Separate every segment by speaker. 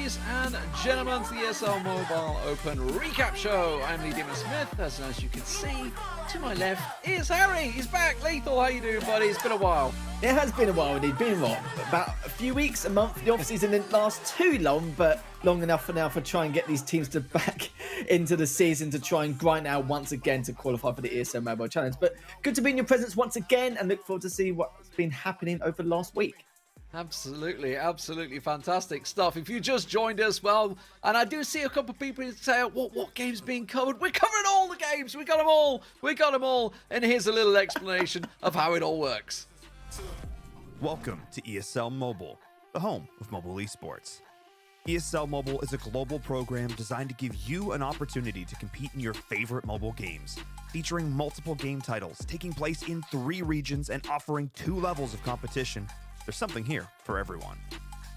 Speaker 1: ladies and gentlemen, to the ESL Mobile Open Recap Show. I'm Lee Demon Smith, as you can see, to my left is Harry. He's back. Lethal, how you doing, buddy? It's been a while.
Speaker 2: It has been a while, indeed. Been what? About a few weeks, a month. The off-season didn't last too long, but long enough for now for try and get these teams to back into the season to try and grind out once again to qualify for the ESL Mobile Challenge. But good to be in your presence once again and look forward to see what's been happening over the last week.
Speaker 1: Absolutely, absolutely fantastic stuff. If you just joined us, well, and I do see a couple of people say, what game's being covered? We're covering all the games. We got them all. We got them all. And here's a little explanation of how it all works.
Speaker 3: Welcome to ESL Mobile, the home of mobile esports. ESL Mobile is a global program designed to give you an opportunity to compete in your favorite mobile games, featuring multiple game titles taking place in 3 regions and offering 2 levels of competition. There's something here for everyone.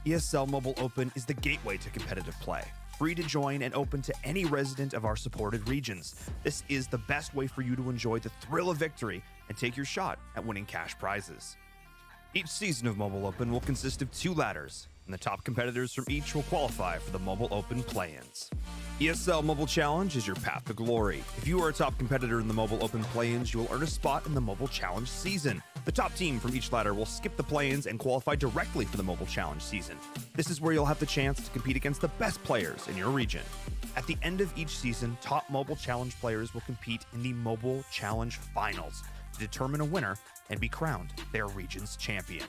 Speaker 3: ESL Mobile Open is the gateway to competitive play, free to join and open to any resident of our supported regions. This is the best way for you to enjoy the thrill of victory and take your shot at winning cash prizes. Each season of Mobile Open will consist of 2 ladders, and the top competitors from each will qualify for the Mobile Open play-ins. ESL Mobile Challenge is your path to glory. If you are a top competitor in the Mobile Open play-ins, you will earn a spot in the Mobile Challenge season. The top team from each ladder will skip the play-ins and qualify directly for the Mobile Challenge season. This is where you'll have the chance to compete against the best players in your region. At the end of each season, top Mobile Challenge players will compete in the Mobile Challenge Finals to determine a winner and be crowned their region's champion.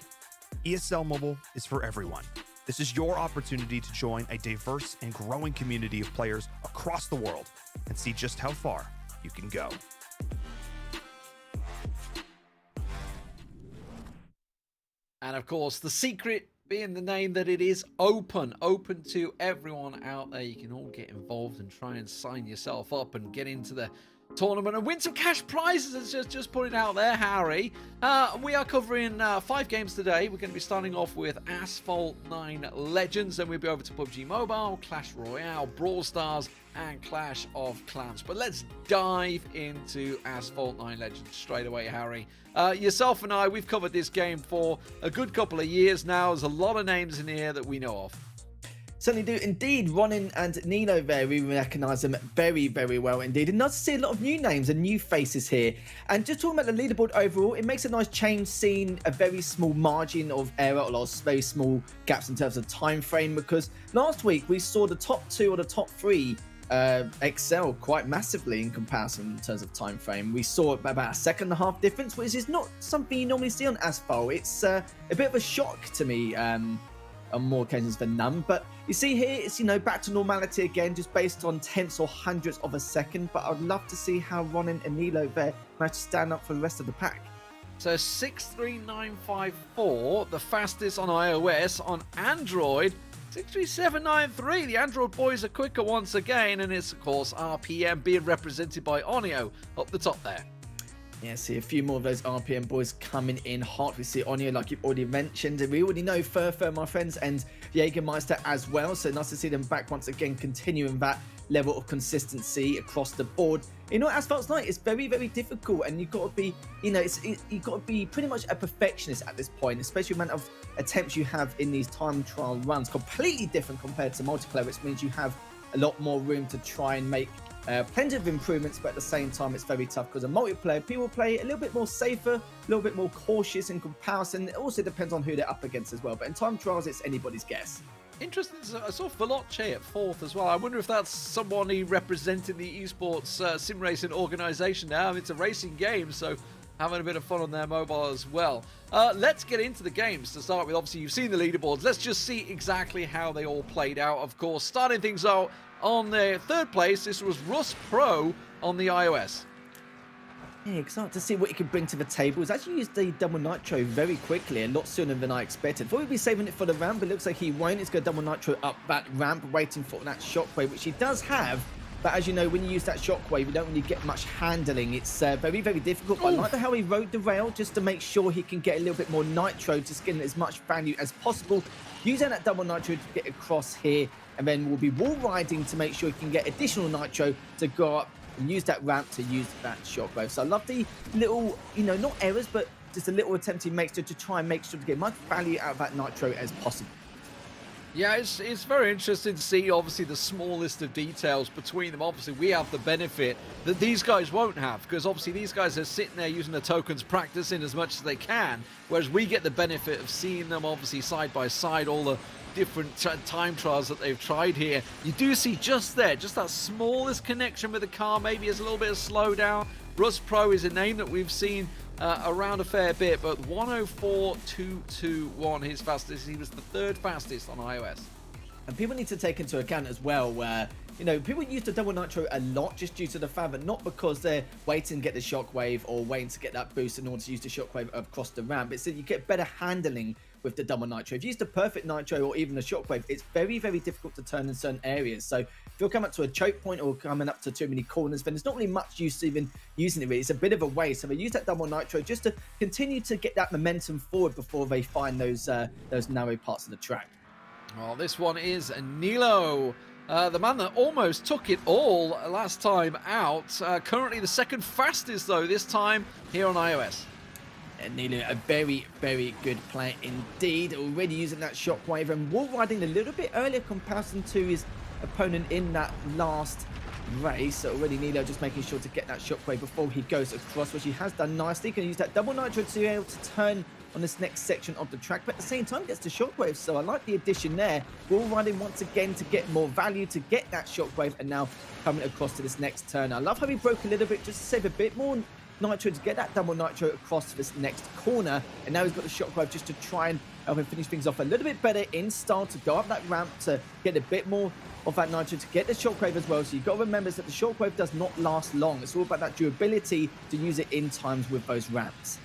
Speaker 3: ESL Mobile is for everyone. This is your opportunity to join a diverse and growing community of players across the world and see just how far you can go.
Speaker 1: And of course, the secret being the name that it is open to everyone out there. You can all get involved and try and sign yourself up and get into the tournament and win some cash prizes. It's just putting it out there, Harry. We are covering 5 games today. We're going to be starting off with Asphalt 9 Legends, then we'll be over to PUBG Mobile, Clash Royale, Brawl Stars, and Clash of Clans. But let's dive into Asphalt 9 Legends straight away, Harry. Yourself and I, we've covered this game for a good couple of years now. There's a lot of names in here that we know of.
Speaker 2: Certainly do indeed. Ronin and Nino there, we recognise them very, very well indeed. And nice to see a lot of new names and new faces here. And just talking about the leaderboard overall, it makes a nice change seeing a very small margin of error or very small gaps in terms of time frame, because last week we saw the top 2 or the top 3 excel quite massively in comparison in terms of time frame. We saw about a second and a half difference, which is not something you normally see on Asphalt. It's a bit of a shock to me on more occasions than none. But you see here, it's, back to normality again, just based on tenths or hundredths of a second. But I'd love to see how Ronin and Nilo there manage to stand up for the rest of the pack.
Speaker 1: So 63954, the fastest on iOS. On Android, 63793. The Android boys are quicker once again, and it's of course RPM being represented by Onio up the top there.
Speaker 2: Yeah, see a few more of those RPM boys coming in hot. We see Onio, like you've already mentioned, and we already know Furfur, my friends, and Jägermeister as well. So nice to see them back once again, continuing that level of consistency across the board. Asphalt's night is very, very difficult, and you've got to be, you've got to be pretty much a perfectionist at this point, especially the amount of attempts you have in these time trial runs. Completely different compared to multiplayer, which means you have a lot more room to try and make plenty of improvements, but at the same time it's very tough because a multiplayer, people play a little bit more safer, a little bit more cautious in comparison. It also depends on who they're up against as well, but in time trials it's anybody's guess.
Speaker 1: Interesting. I saw Veloce at 4th as well. I wonder if that's someone representing the esports sim racing organization now. It's a racing game, so having a bit of fun on their mobile as well. Let's get into the games to start with. Obviously, you've seen the leaderboards. Let's just see exactly how they all played out. Of course, starting things out on the 3rd place, this was Rust Pro on the iOS.
Speaker 2: Yeah, excited to see what he could bring to the table. He's actually used the double nitro very quickly, a lot sooner than I expected. Thought he'd be saving it for the ramp, but it looks like he won't. He's got double nitro up that ramp, waiting for that shockwave, which he does have. But as you know, when you use that shockwave, you don't really get much handling. It's very, very difficult. But I like how he rode the rail just to make sure he can get a little bit more nitro to skin as much value as possible. Using that double nitro to get across here, and then we'll be wall riding to make sure he can get additional nitro to go up and use that ramp to use that shockwave. So I love the little, not errors, but just a little attempt he makes to try and make sure to get much value out of that nitro as possible.
Speaker 1: Yeah, it's very interesting to see, obviously, the smallest of details between them. Obviously, we have the benefit that these guys won't have, because obviously these guys are sitting there using the tokens, practicing as much as they can, whereas we get the benefit of seeing them, obviously, side by side, all the different time trials that they've tried here. You do see just there, just that smallest connection with the car, maybe it's a little bit of slowdown. Rust Pro is a name that we've seen around a fair bit, but 104.221 his fastest. He was the third fastest on iOS.
Speaker 2: And people need to take into account as well where, you know, people use the double nitro a lot just due to the fact that not because they're waiting to get the shockwave or waiting to get that boost in order to use the shockwave across the ramp. It's that you get better handling with the double nitro. If you use the perfect nitro or even the shockwave, it's very, very difficult to turn in certain areas. So if you're coming up to a choke point or coming up to too many corners, then there's not really much use even using it really. It's a bit of a waste. So they use that double nitro just to continue to get that momentum forward before they find those narrow parts of the track.
Speaker 1: Well, this one is Nilo, the man that almost took it all last time out. Currently the second fastest, though, this time here on iOS.
Speaker 2: And Nilo, a very, very good player indeed. Already using that shockwave and wall riding a little bit earlier comparison to his opponent in that last race. So already Nilo just making sure to get that shockwave before he goes across, which he has done nicely. Can use that double nitro to be able to turn on this next section of the track, but at the same time gets the shockwave. So I like the addition there. Wall riding once again to get more value, to get that shockwave, and now coming across to this next turn. I love how he broke a little bit just to save a bit more nitro to get that double nitro across to this next corner, and now he's got the shockwave just to try and help him finish things off a little bit better in style, to go up that ramp to get a bit more of that nitro, to get the shockwave as well. So you've got to remember that the shockwave does not last long. It's all about that durability to use it in times with those ramps.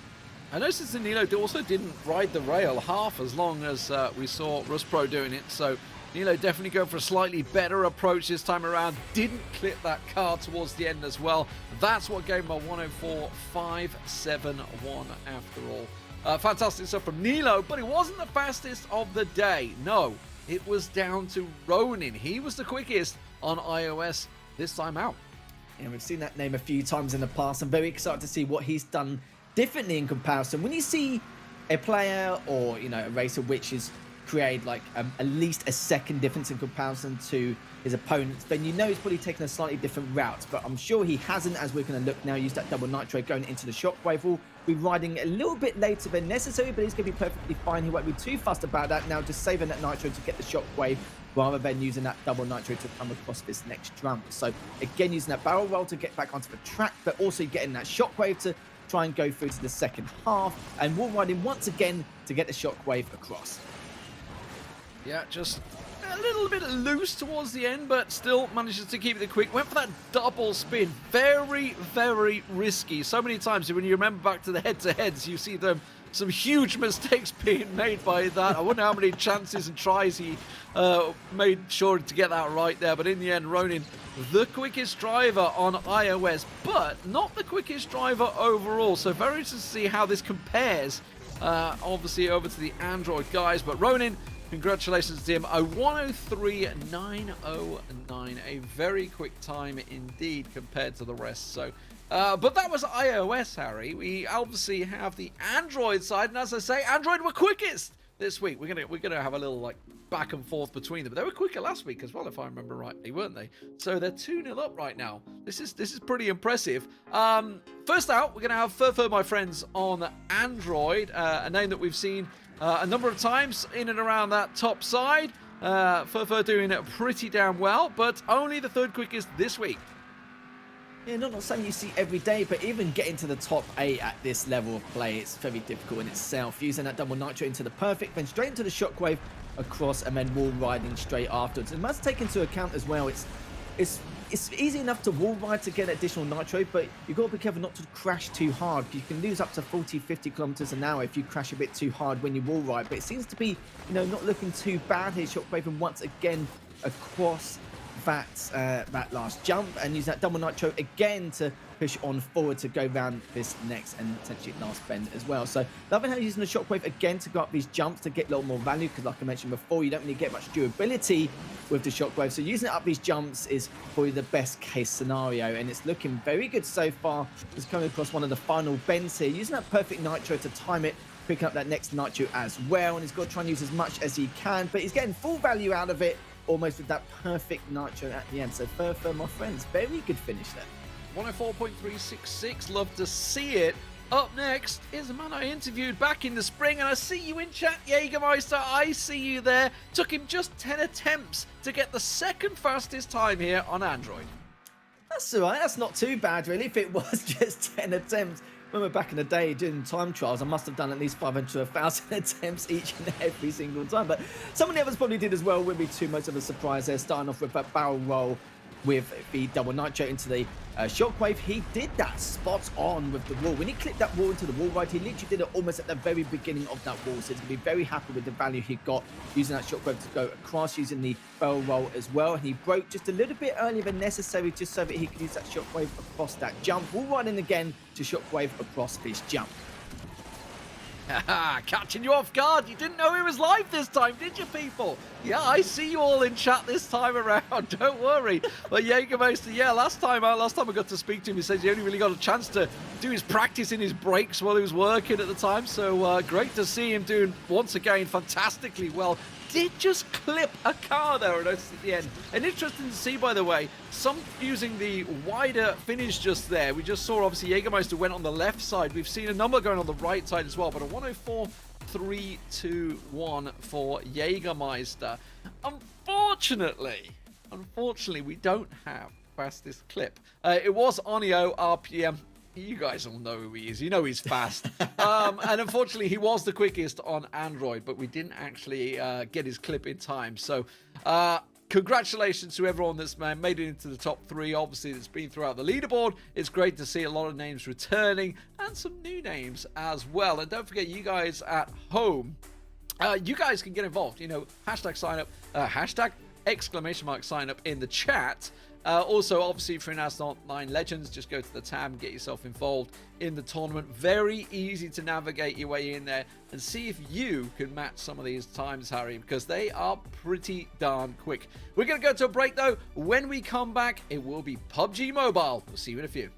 Speaker 1: I noticed that Nilo also didn't ride the rail half as long as we saw Rust Pro doing it, so Nilo definitely going for a slightly better approach this time around. Didn't clip that car towards the end as well. That's what gave him a 104.571 after all. Fantastic stuff from Nilo, but it wasn't the fastest of the day. No, it was down to Ronin. He was the quickest on iOS this time out.
Speaker 2: Yeah, we've seen that name a few times in the past. I'm very excited to see what he's done differently in comparison. When you see a player or, you know, a racer which is create like at least a second difference in comparison to his opponents, then you know he's probably taken a slightly different route, but I'm sure he hasn't, as we're going to look now. Use that double nitro going into the shockwave. Will be riding a little bit later than necessary, but he's going to be perfectly fine. He won't be too fussed about that now, just saving that nitro to get the shockwave rather than using that double nitro to come across this next jump. So again, using that barrel roll to get back onto the track, but also getting that shockwave to try and go through to the second half, and wall riding once again to get the shockwave across.
Speaker 1: Yeah, just a little bit loose towards the end, but still manages to keep it quick. Went for that double spin. Very, very risky. So many times when you remember back to the head-to-heads, you see some huge mistakes being made by that. I wonder how many chances and tries he made sure to get that right there. But in the end, Ronin, the quickest driver on iOS, but not the quickest driver overall. So very interesting to see how this compares, obviously, over to the Android guys. But Ronin, congratulations to him, a 103.909, a very quick time indeed compared to the rest. So, but that was iOS, Harry. We obviously have the Android side, and as I say, Android were quickest this week. We're gonna have a little like back and forth between them. But they were quicker last week as well, if I remember rightly, weren't they? So they're 2-0 up right now. This is pretty impressive. First out, we're gonna have Furfur, my friends, on Android, a name that we've seen a number of times in and around that top side. Furfur doing it pretty damn well, but only the third quickest this week.
Speaker 2: Yeah, not something you see every day, but even getting to the top 8 at this level of play, it's very difficult in itself. Using that double nitro into the perfect, then straight into the shockwave across, and then wall riding straight afterwards. And must take into account as well, it's easy enough to wall ride to get additional nitro, but you've got to be careful not to crash too hard. You can lose up to 40-50 kilometers an hour if you crash a bit too hard when you wall ride. But it seems to be, you know, not looking too bad here. Shockwave once again across that last jump, and use that double nitro again to push on forward to go around this next and potentially last bend as well. So loving how using the shockwave again to go up these jumps to get a lot more value, because like I mentioned before, you don't really get much durability with the shockwave. So using it up these jumps is probably the best case scenario, and it's looking very good so far. Just coming across one of the final bends here, using that perfect nitro to time it picking up that next Nitro as well, and he's got to try and use as much as he can, but he's getting full value out of it, almost with that perfect Nitro at the end. So Furfur, my friends, very good finish there.
Speaker 1: 104.366, love to see it. Up next is a man I interviewed back in the spring, and I see you in chat, Jägermeister. I see you there. Took him just 10 attempts to get the second fastest time here on Android.
Speaker 2: That's all right. That's not too bad, really. If it was just 10 attempts. Remember back in the day doing time trials, I must have done at least 500 to 1,000 attempts each and every single time. But some of the others probably did as well. Wouldn't be too much of a surprise there. Starting off with that barrel roll with the double Nitro into the shockwave. He did that spot on with the wall. When he clipped that wall into the wall, right, he literally did it almost at the very beginning of that wall. So he's going to be very happy with the value he got using that shockwave to go across, using the barrel roll as well. And he broke just a little bit earlier than necessary just so that he could use that shockwave across that jump. Wall running again to shockwave across this jump.
Speaker 1: Catching you off guard. You didn't know he was live this time, did you, people? Yeah, I see you all in chat this time around. Don't worry. But Jägermeister, yeah, last time I got to speak to him, he said he only really got a chance to do his practice in his breaks while he was working at the time. So great to see him doing, once again, fantastically well. Did just clip a car there at the end. And interesting to see, by the way, some using the wider finish just there. We just saw, obviously, Jägermeister went on the left side. We've seen a number going on the right side as well, but a 104.321 for Jägermeister. Unfortunately, we don't have fastest clip. It was Onio RPM. You guys all know who he is. You know he's fast. And unfortunately, he was the quickest on Android, but we didn't actually get his clip in time. So congratulations to everyone that's made it into the top 3. Obviously, it's been throughout the leaderboard. It's great to see a lot of names returning and some new names as well. And don't forget, you guys at home, you guys can get involved. You know, hashtag sign up, hashtag exclamation mark sign up in the chat. Also, obviously, for Asphalt 9 Legends, just go to the tab and get yourself involved in the tournament. Very easy to navigate your way in there and see if you can match some of these times, Harry, because they are pretty darn quick. We're going to go to a break, though. When we come back, it will be PUBG Mobile. We'll see you in a few.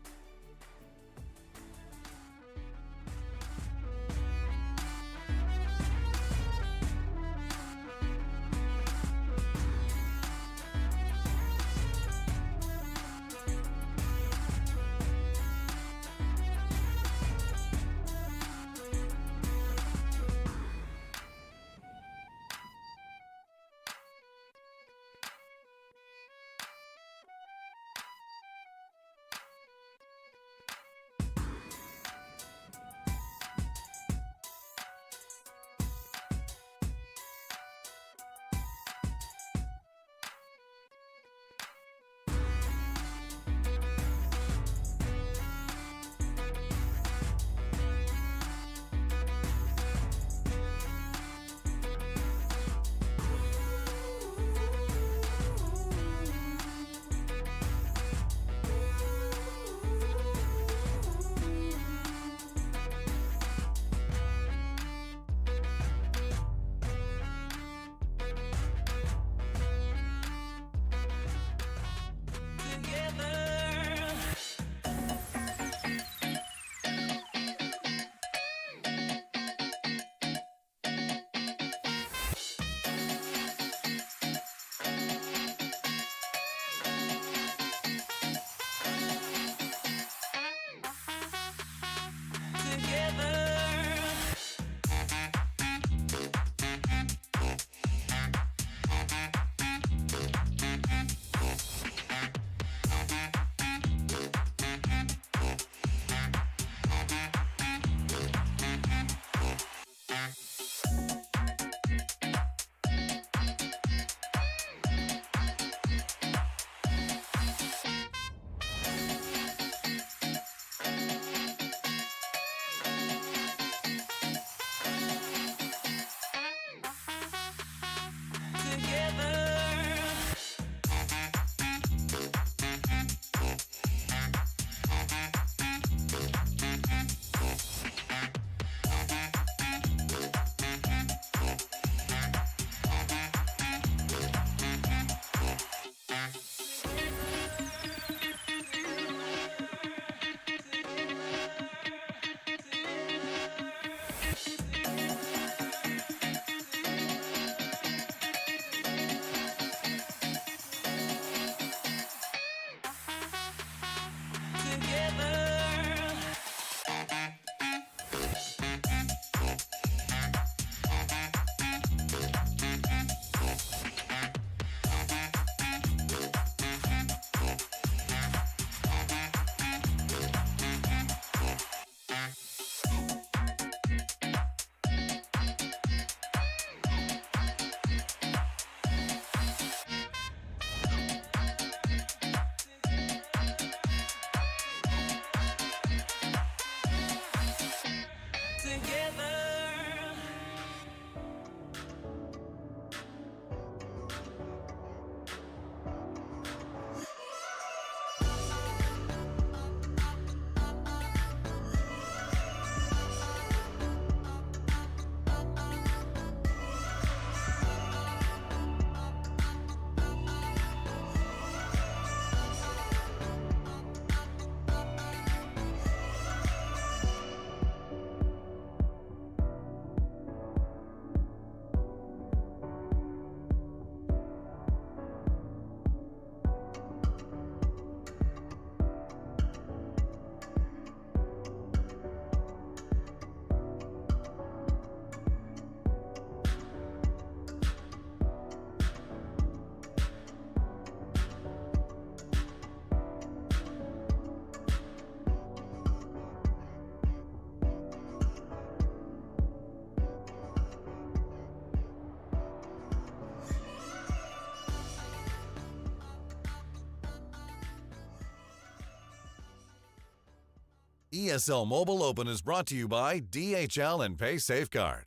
Speaker 4: ESL Mobile Open is brought to you by DHL and Pay Safeguard.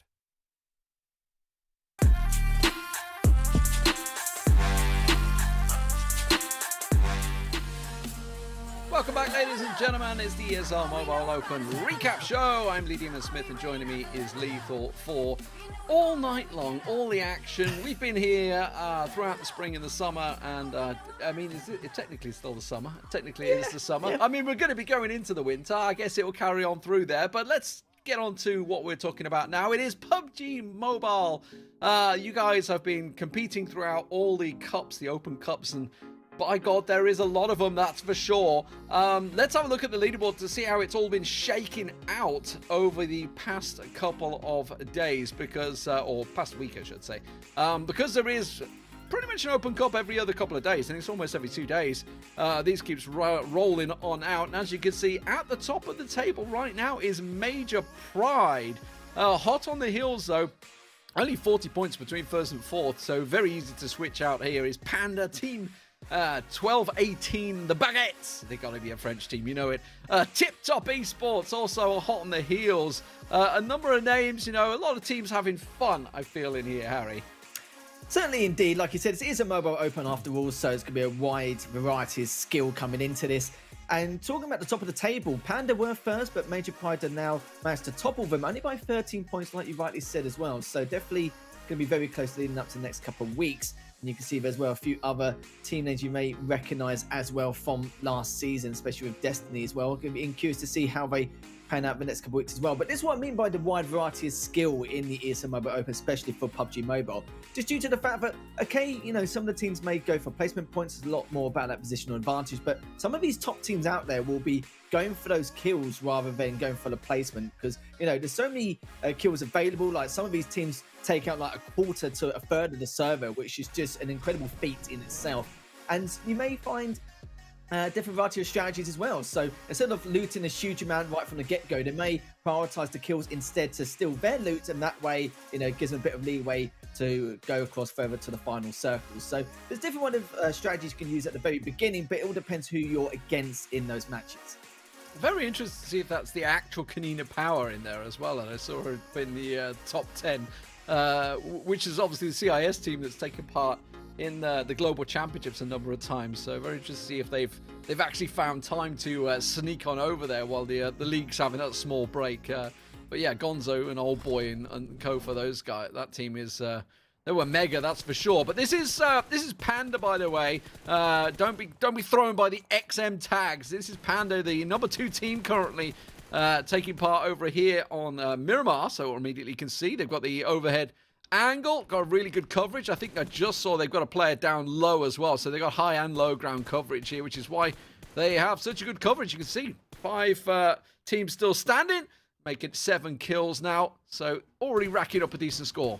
Speaker 1: Welcome back, ladies and gentlemen. It's the ESL Mobile Open recap show. I'm Lee Demon Smith, and joining me is Lethal for all night long, all the action. We've been here throughout the spring and the summer, and I mean, it technically still the summer? Technically, it is the summer. Yeah. I mean, we're going to be going into the winter. I guess it will carry on through there, but let's get on to what we're talking about now. It is PUBG Mobile. You guys have been competing throughout all the cups, the open cups, and by God, there is a lot of them, that's for sure. Let's have a look at the leaderboard to see how it's all been shaking out over the past couple of days, because, or past week, I should say, because there is pretty much an open cup every other couple of days, and it's almost every 2 days. These keeps rolling on out, and as you can see, at the top of the table right now is Major Pride. Hot on the heels, though. Only 40 points between first and fourth, so very easy to switch out here. Is Panda Team 12-18, the Baguettes. They gotta be a French team, you know it. Tip Top Esports also hot on the heels. A number of names, you know, a lot of teams having fun, I feel, in here, Harry.
Speaker 2: Certainly indeed. Like you said, it is a mobile open after all, so it's going to be a wide variety of skill coming into this. And talking about the top of the table, Panda were first, but Major Pride are now managed to topple them, only by 13 points, like you rightly said as well. So definitely going to be very close leading up to the next couple of weeks. And you can see there's well a few other team names you may recognise as well from last season, especially with Destiny as well. Going to be curious to see how they pan out the next couple of weeks as well. But this is what I mean by the wide variety of skill in the ESL Mobile Open, especially for PUBG Mobile. Just due to the fact that, okay, you know, some of the teams may go for placement points. There's a lot more about that positional advantage. But some of these top teams out there will be going for those kills rather than going for the placement, because, you know, there's so many kills available. Like, some of these teams take out like a quarter to a third of the server, which is just an incredible feat in itself. And you may find different variety of strategies as well. So instead of looting a huge amount right from the get-go, they may prioritize the kills instead to steal their loot, and that way, you know, gives them a bit of leeway to go across further to the final circles. So there's different one of strategies you can use at the very beginning, but it all depends who you're against in those matches.
Speaker 1: Very interested to see if that's the actual Kanina Power in there as well, and I saw her in the top 10, which is obviously the CIS team that's taken part in the global championships a number of times. So very interested to see if they've actually found time to sneak on over there while the league's having that small break. But yeah, Gonzo and Old Boy and co for those guys. That team is they were mega, that's for sure. But this is Panda, by the way. Don't be thrown by the XM tags. This is Panda, the number 2 team currently taking part over here on Miramar. So immediately you can see they've got the overhead angle, got really good coverage. I think I just saw they've got a player down low as well, so they got high and low ground coverage here, which is why they have such a good coverage. You can see 5 teams still standing, making 7 kills now, so already racking up a decent score.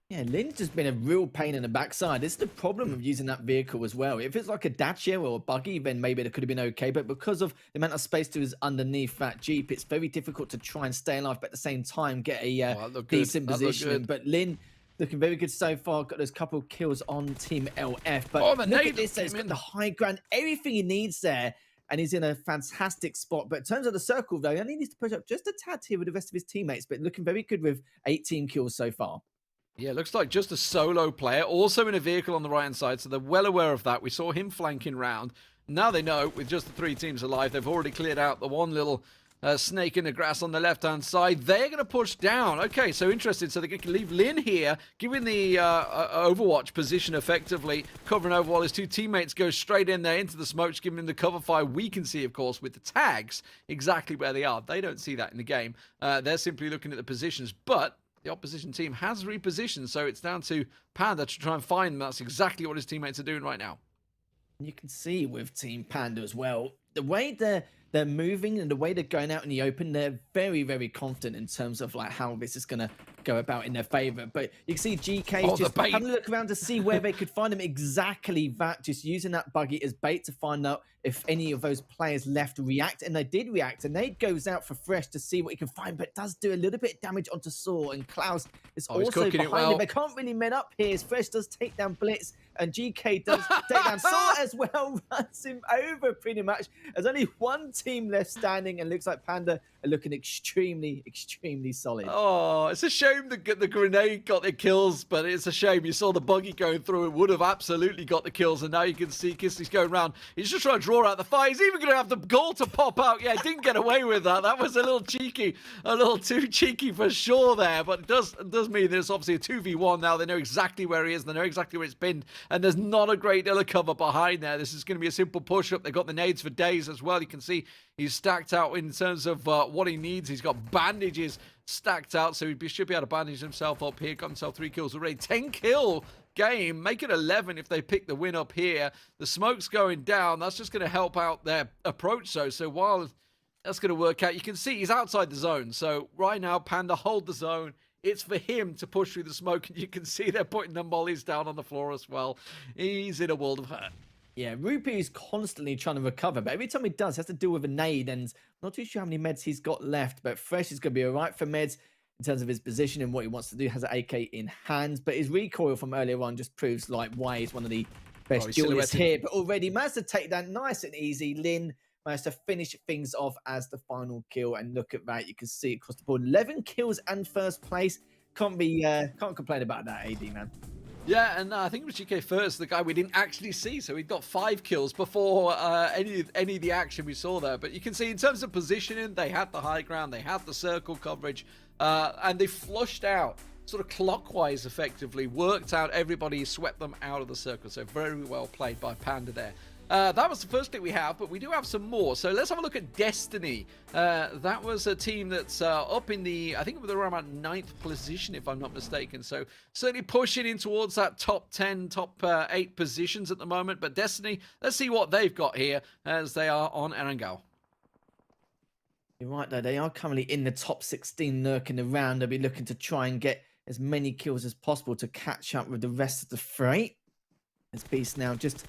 Speaker 2: Yeah, Lynn's just been a real pain in the backside. This is the problem of using that vehicle as well. If it's like a Dacia or a buggy, then maybe it could have been okay. But because of the amount of space that is underneath that Jeep, it's very difficult to try and stay alive, but at the same time get a decent position. But Lynn looking very good so far. Got those couple of kills on Team LF. But look at this. He's got the high ground, everything he needs there. And he's in a fantastic spot. But in terms of the circle, though, he only needs to push up just a tad here with the rest of his teammates. But looking very good with 18 kills so far.
Speaker 1: Yeah, looks like just a solo player, also in a vehicle on the right-hand side, so they're well aware of that. We saw him flanking round. Now they know, with just the 3 teams alive, they've already cleared out the one little snake in the grass on the left-hand side. They're going to push down. Okay, so interesting. So they can leave Lin here, giving the Overwatch position effectively, covering over while his 2 teammates go straight in there into the smoke, giving him the cover fire. We can see, of course, with the tags, exactly where they are. They don't see that in the game. They're simply looking at the positions, but the opposition team has repositioned, so it's down to Panda to try and find them. That's exactly what his teammates are doing right now.
Speaker 2: You can see with Team Panda as well, the way they're moving and the way they're going out in the open, they're very, very confident in terms of like how this is going to go about in their favor. But you can see GK just having a look around to see where they could find them. Exactly that, just using that buggy as bait to find out if any of those players left react. And they did react, and Nate goes out for Fresh to see what he can find, but does do a little bit of damage onto Saw, and Klaus is also behind him. They can't really men up here as Fresh does take down Blitz, and GK does take down Saw as well, runs him over pretty much. There's only one team left standing, and looks like Panda are looking extremely, extremely solid.
Speaker 1: Oh, it's a shame the grenade got the kills, but it's a shame. You saw the buggy going through. It would have absolutely got the kills, and now you can see Kissly's going around. He's just trying to draw out the fire. He's even going to have the goal to pop out. Yeah, didn't get away with that. That was a little cheeky, a little too cheeky for sure there, but it does mean there's obviously a 2v1 now. They know exactly where he is. They know exactly where it's pinned, and there's not a great deal of cover behind there. This is going to be a simple push-up. They've got the nades for days as well. You can see he's stacked out in terms of what he needs. He's got bandages stacked out, so he should be able to bandage himself up here. Got himself 3 kills already. 10 kill game. Make it 11 if they pick the win up here. The smoke's going down. That's just going to help out their approach, though. So while that's going to work out, you can see he's outside the zone. So right now, Panda hold the zone. It's for him to push through the smoke, and you can see they're putting the mollies down on the floor as well. He's in a world of hurt.
Speaker 2: Yeah, Rupee is constantly trying to recover, but every time he does, he has to deal with a nade, and I'm not too sure how many meds he's got left, but Fresh is going to be all right for meds in terms of his position and what he wants to do. Has an AK in hand, but his recoil from earlier on just proves like why he's one of the best duelists here. But already managed to take that nice and easy. Lin managed to finish things off as the final kill, and look at that. You can see across the board, 11 kills and first place. Can't complain about that, AD, man.
Speaker 1: Yeah, and I think it was GK first, the guy we didn't actually see, so he got 5 kills before any of the action we saw there. But you can see in terms of positioning, they had the high ground, they had the circle coverage, and they flushed out sort of clockwise effectively, worked out everybody, swept them out of the circle. So very well played by Panda there. That was the first thing we have, but we do have some more. So let's have a look at Destiny. That was a team that's up in the, I think it was around about 9th position, if I'm not mistaken. So certainly pushing in towards that top 10, top 8 positions at the moment. But Destiny, let's see what they've got here as they are on Erangel.
Speaker 2: You're right, though. They are currently in the top 16 lurking around. They'll be looking to try and get as many kills as possible to catch up with the rest of the freight. As Beast now just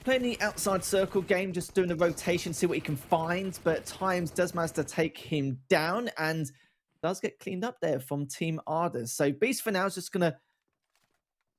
Speaker 2: playing the outside circle game, just doing a rotation, see what he can find, but at times does manage to take him down and does get cleaned up there from Team Arders. So Beast for now is just going to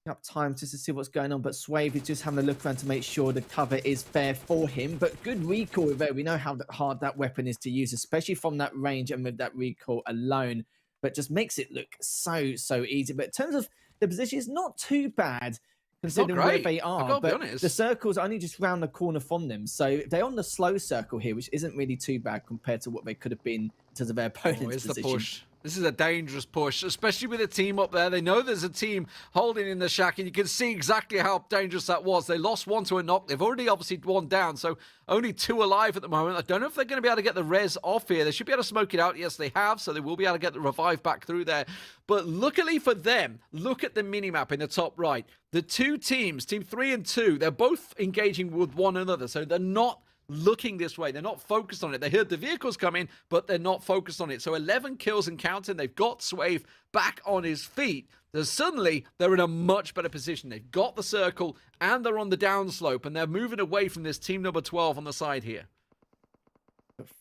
Speaker 2: up time just to see what's going on, but Swave is just having a look around to make sure the cover is fair for him. But good recoil there. We know how hard that weapon is to use, especially from that range and with that recoil alone, but just makes it look so easy. But in terms of the position, it's not too bad considering where they are, but the circle's only just round the corner from them. So they're on the slow circle here, which isn't really too bad compared to what they could have been in terms of their opponent's position.
Speaker 1: The push. This is a dangerous push, especially with a team up there. They know there's a team holding in the shack, and you can see exactly how dangerous that was. They lost one to a knock. They've already obviously one down, so only 2 alive at the moment. I don't know if they're going to be able to get the res off here. They should be able to smoke it out. Yes, they have, so they will be able to get the revive back through there. But luckily for them, look at the minimap in the top right. The 2 teams, Team 3 and 2, they're both engaging with one another, so they're not looking this way. They're not focused on it. They heard the vehicles come in, but they're not focused on it. So 11 kills and counting. They've got Swave back on his feet. So suddenly, they're in a much better position. They've got the circle, and they're on the downslope, and they're moving away from this team number 12 on the side here.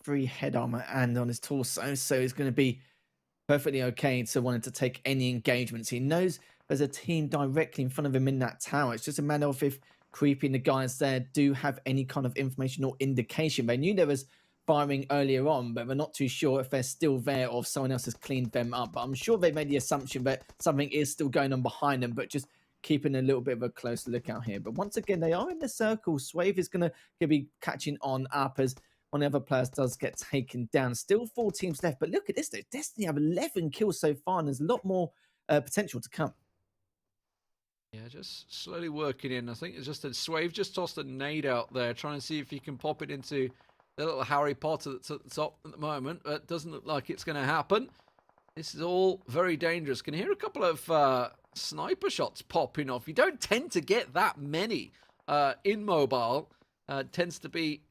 Speaker 2: Free head armor and on his torso, so he's going to be perfectly okay to wanting to take any engagements. He knows there's a team directly in front of him in that tower. It's just a matter of if Creepy and the guys there do have any kind of information or indication. They knew there was firing earlier on, but we're not too sure if they're still there or if someone else has cleaned them up. But I'm sure they made the assumption that something is still going on behind them, but just keeping a little bit of a close lookout here. But once again, they are in the circle. Swave is going to be catching on up as one of the other players does get taken down. Still 4 teams left, but look at this though. Destiny have 11 kills so far, and there's a lot more potential to come.
Speaker 1: Yeah, just slowly working in. I think it's just a Swave just tossed a nade out there, trying to see if he can pop it into the little Harry Potter that's at the top at the moment. But it doesn't look like it's going to happen. This is all very dangerous. Can hear a couple of sniper shots popping off. You don't tend to get that many in mobile. It tends to be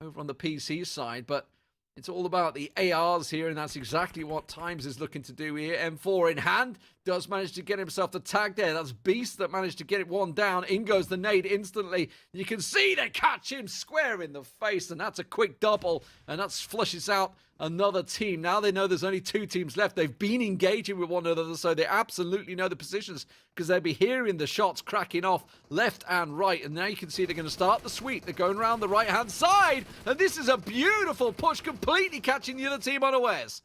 Speaker 1: over on the PC side, but it's all about the ARs here, and that's exactly what Times is looking to do here. M4 in hand, does manage to get himself the tag there. That's Beast that managed to get it one down. In goes the nade instantly. You can see they catch him square in the face, and that's a quick double, and that flushes out another team. Now they know there's only 2 teams left. They've been engaging with one another, so they absolutely know the positions because they'll be hearing the shots cracking off left and right. And now you can see they're going to start the sweep. They're going around the right-hand side, and this is a beautiful push, completely catching the other team unawares.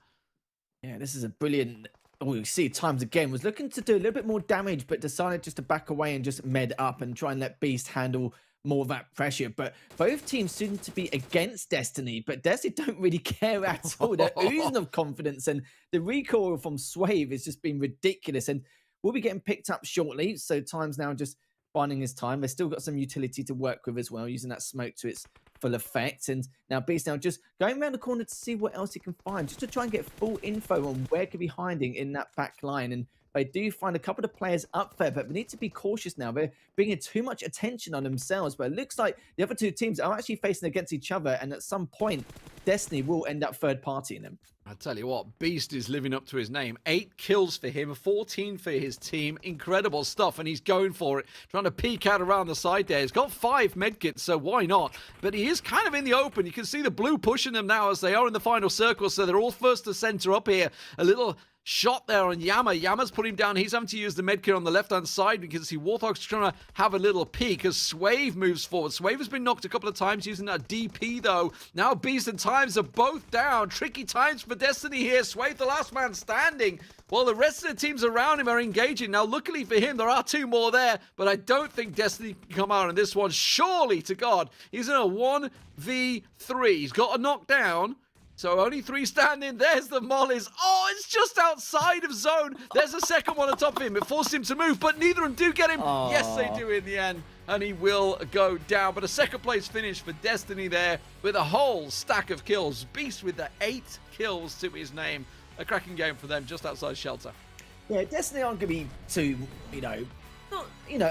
Speaker 2: Yeah, this is a brilliant... Oh, you see times again was looking to do a little bit more damage, but decided just to back away and just med up and try and let Beast handle more of that pressure. But both teams seem to be against Destiny, but Destiny don't really care at all. They're oozing of confidence, and the recoil from Swave has just been ridiculous, and will be getting picked up shortly. So time's now just finding his time. They've still got some utility to work with as well, using that smoke to its full effect. And now Beast now just going around the corner to see what else he can find, just to try and get full info on where could be hiding in that back line. And they do find a couple of players up there, but they need to be cautious now. They're bringing too much attention on themselves, but it looks like the other 2 teams are actually facing against each other, and at some point Destiny will end up third partying them.
Speaker 1: I tell you what, Beast is living up to his name. 8 kills for him, 14 for his team. Incredible stuff, and he's going for it. Trying to peek out around the side there. He's got 5 medkits, so why not? But he is kind of in the open. You can see the blue pushing them now as they are in the final circle, so they're all first to center up here. A little shot there on Yama. Yama's put him down. He's having to use the medkit on the left-hand side. You can see Warthog's trying to have a little peek as Swave moves forward. Swave has been knocked a couple of times using that DP, though. Now Beast and Times are both down. Tricky times for Destiny here. Swave, the last man standing, while the rest of the teams around him are engaging. Now, luckily for him, there are 2 more there, but I don't think Destiny can come out on this one. Surely to God, he's in a 1v3. He's got a knockdown. So only 3 standing. There's the mollies. Oh, it's just outside of zone. There's a second one on top of him. It forced him to move, but neither of them do get him.
Speaker 2: Aww.
Speaker 1: Yes, they do in the end. And he will go down. But a second place finish for Destiny there with a whole stack of kills. Beast with the 8 kills to his name. A cracking game for them just outside Shelter.
Speaker 2: Yeah, Destiny aren't going to be too, not,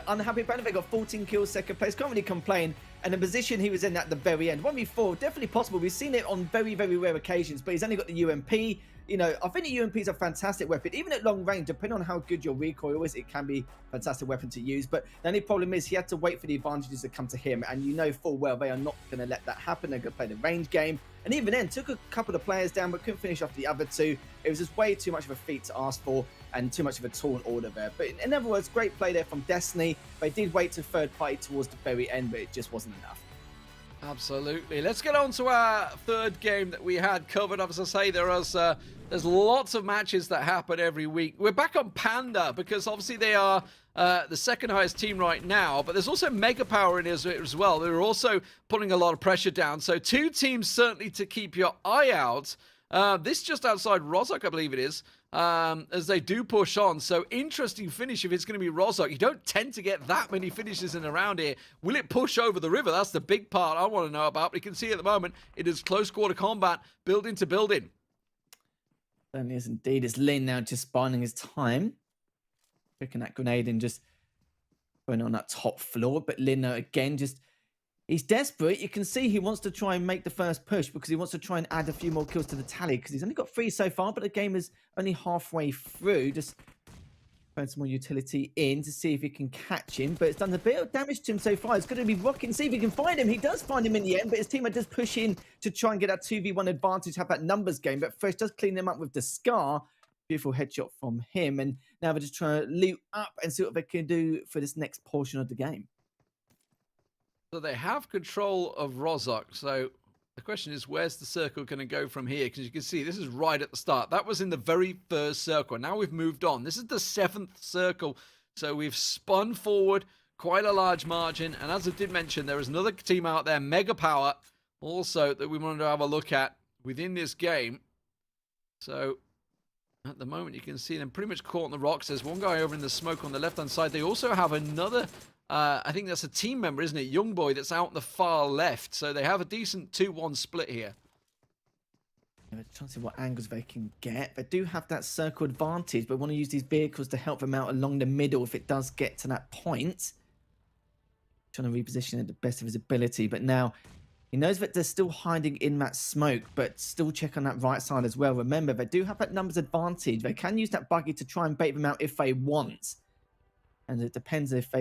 Speaker 2: unhappy about it. They got 14 kills, second place. Can't really complain. And the position he was in at the very end, 1v4, definitely possible. We've seen it on very, very rare occasions, but he's only got the UMP. I think the UMP is a fantastic weapon. Even at long range, depending on how good your recoil is, it can be a fantastic weapon to use. But the only problem is he had to wait for the advantages to come to him. And you know full well they are not going to let that happen. They're going to play the range game. And even then, took a couple of players down, but couldn't finish off the other 2. It was just way too much of a feat to ask for, and too much of a tall order there. But in other words, great play there from Destiny. They did wait to third party towards the very end, but it just wasn't enough.
Speaker 1: Absolutely. Let's get on to our third game that we had covered. As I say, there's lots of matches that happen every week. We're back on Panda because obviously they are the second highest team right now, but there's also Mega Power in it as well. They're also putting a lot of pressure down. So 2 teams certainly to keep your eye out. This just outside Rozhok, I believe it is, as they do push on. So interesting finish if it's going to be Rozhok. You don't tend to get that many finishes in around here. Will it push over the river? That's the big part I want to know about. But you can see at the moment it is close quarter combat, building to building.
Speaker 2: Certainly is indeed. It's Lin now just binding his time. Picking that grenade and just going on that top floor. But Lin again just... He's desperate. You can see he wants to try and make the first push because he wants to try and add a few more kills to the tally because he's only got 3 so far, but the game is only halfway through. Just throwing some more utility in to see if he can catch him, but it's done a bit of damage to him so far. It's going to be rocking. See if he can find him. He does find him in the end, but his teammate does push in to try and get that 2v1 advantage, have that numbers game, but Fresh does clean him up with the Scar. Beautiful headshot from him, and now they're just trying to loot up and see what they can do for this next portion of the game.
Speaker 1: So they have control of Rozhok. So the question is, where's the circle going to go from here? Because you can see this is right at the start. That was in the very first circle. Now we've moved on. This is the 7th circle. So we've spun forward quite a large margin. And as I did mention, there is another team out there, Mega Power, also that we wanted to have a look at within this game. So at the moment, you can see them pretty much caught on the rocks. There's one guy over in the smoke on the left-hand side. They also have another... I think that's a team member, isn't it? Young boy that's out on the far left. So they have a decent 2-1 split here.
Speaker 2: Yeah, trying to see what angles they can get. They do have that circle advantage, but want to use these vehicles to help them out along the middle if it does get to that point. Trying to reposition at the best of his ability, but now He knows that they're still hiding in that smoke, but still check on that right side as well. Remember, they do have that numbers advantage. They can use that buggy to try and bait them out if they want. And it depends if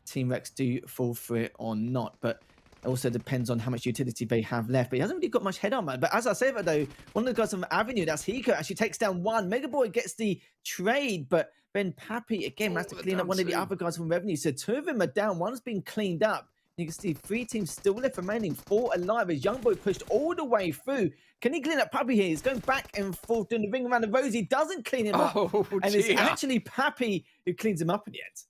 Speaker 2: Team Rex do fall for it or not. But it also depends on how much utility they have left. But he hasn't really got much head armor. But as I said, though, one of the guys from Avenue, that's Hiko, actually takes down one. Mega Boy gets the trade, but then Pappy, again, has to clean up one of the other guys from Revenue. So 2 of them are down. One's been cleaned up. You can see 3 teams still left remaining, 4 alive as Young Boy pushed all the way through. Can he clean up Pappy here? He's going back and forth in the ring around the rose. He doesn't clean him up. And it's actually Pappy who cleans him up in the end.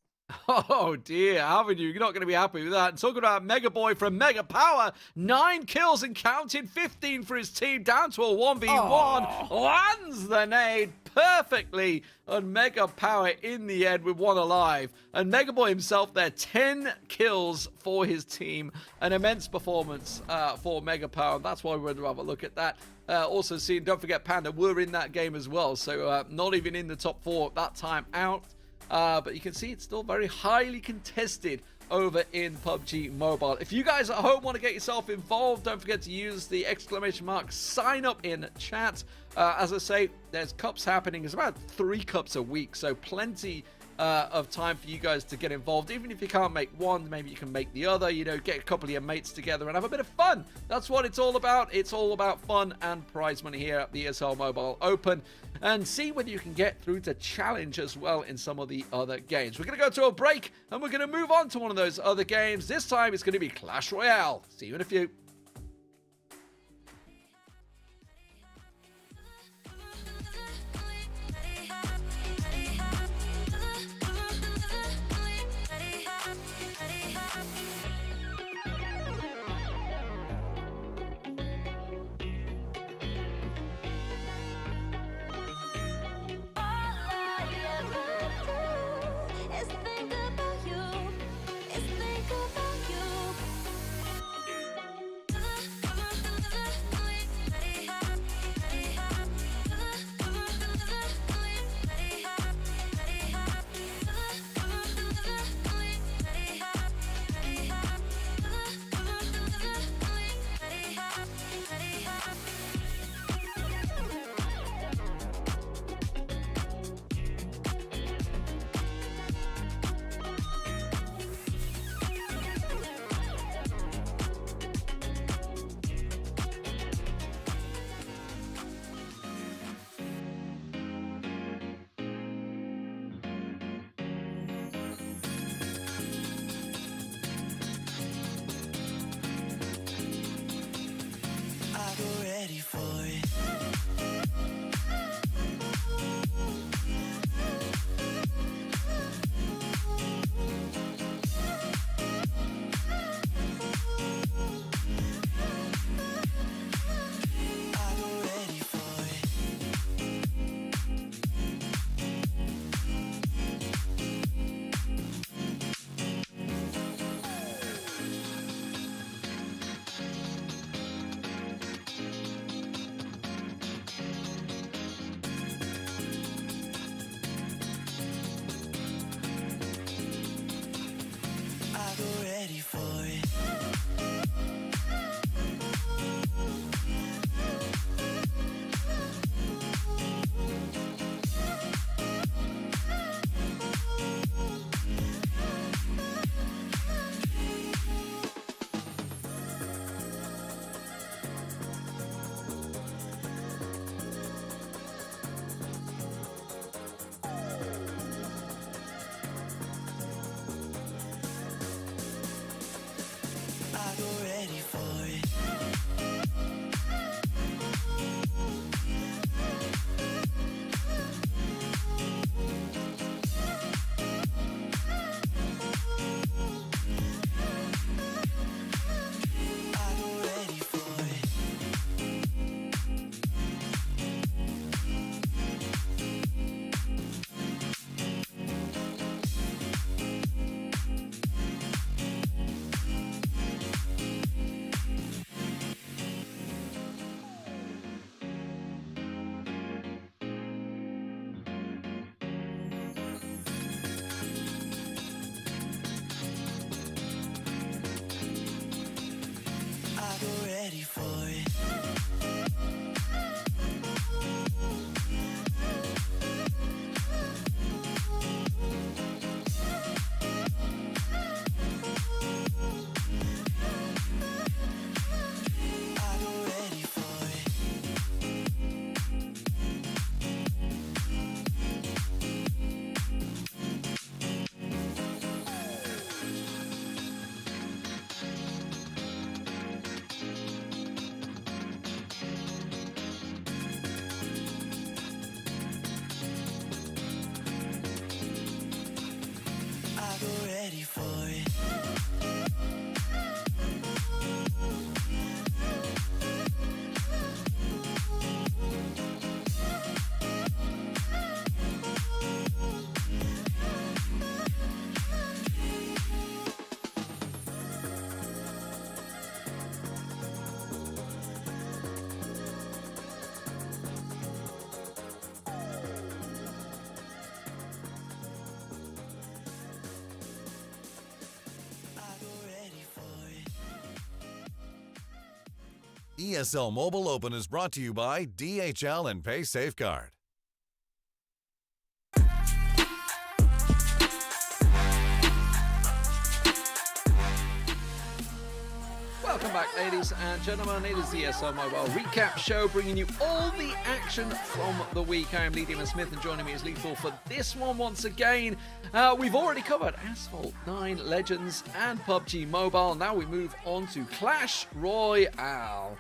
Speaker 1: Oh dear, Avenue, you're not going to be happy with that. Talking about Mega Boy from Mega Power, 9 kills and counted, 15 for his team, down to a 1v1. Lands the nade perfectly on Mega Power in the end with 1 alive. And Mega Boy himself there, 10 kills for his team. An immense performance for Mega Power. That's why we're going to have a look at that. Also seeing, don't forget, Panda were in that game as well. So not even in the top 4 that time out. But you can see it's still very highly contested over in PUBG Mobile. If you guys at home want to get yourself involved, don't forget to use the ! sign up in chat. As I say, there's cups happening. It's about 3 cups a week, so plenty of time for you guys to get involved. Even if you can't make one, maybe you can make the other, you know, get a couple of your mates together and have a bit of fun. That's what it's all about. It's all about fun and prize money here at the ESL Mobile Open, and see whether you can get through to challenge as well in some of the other games. We're going to go to a break and we're going to move on to one of those other games. This time it's going to be Clash Royale. See you in a few.
Speaker 4: ESL Mobile Open is brought to you by DHL and Pay Safeguard.
Speaker 1: Welcome back, ladies and gentlemen. It is the ESL Mobile Recap Show, bringing you all the action from the week. I am Lee Demon Smith, and joining me is Lethal for this one once again. We've already covered Asphalt 9, Legends, and PUBG Mobile. Now we move on to Clash Royale,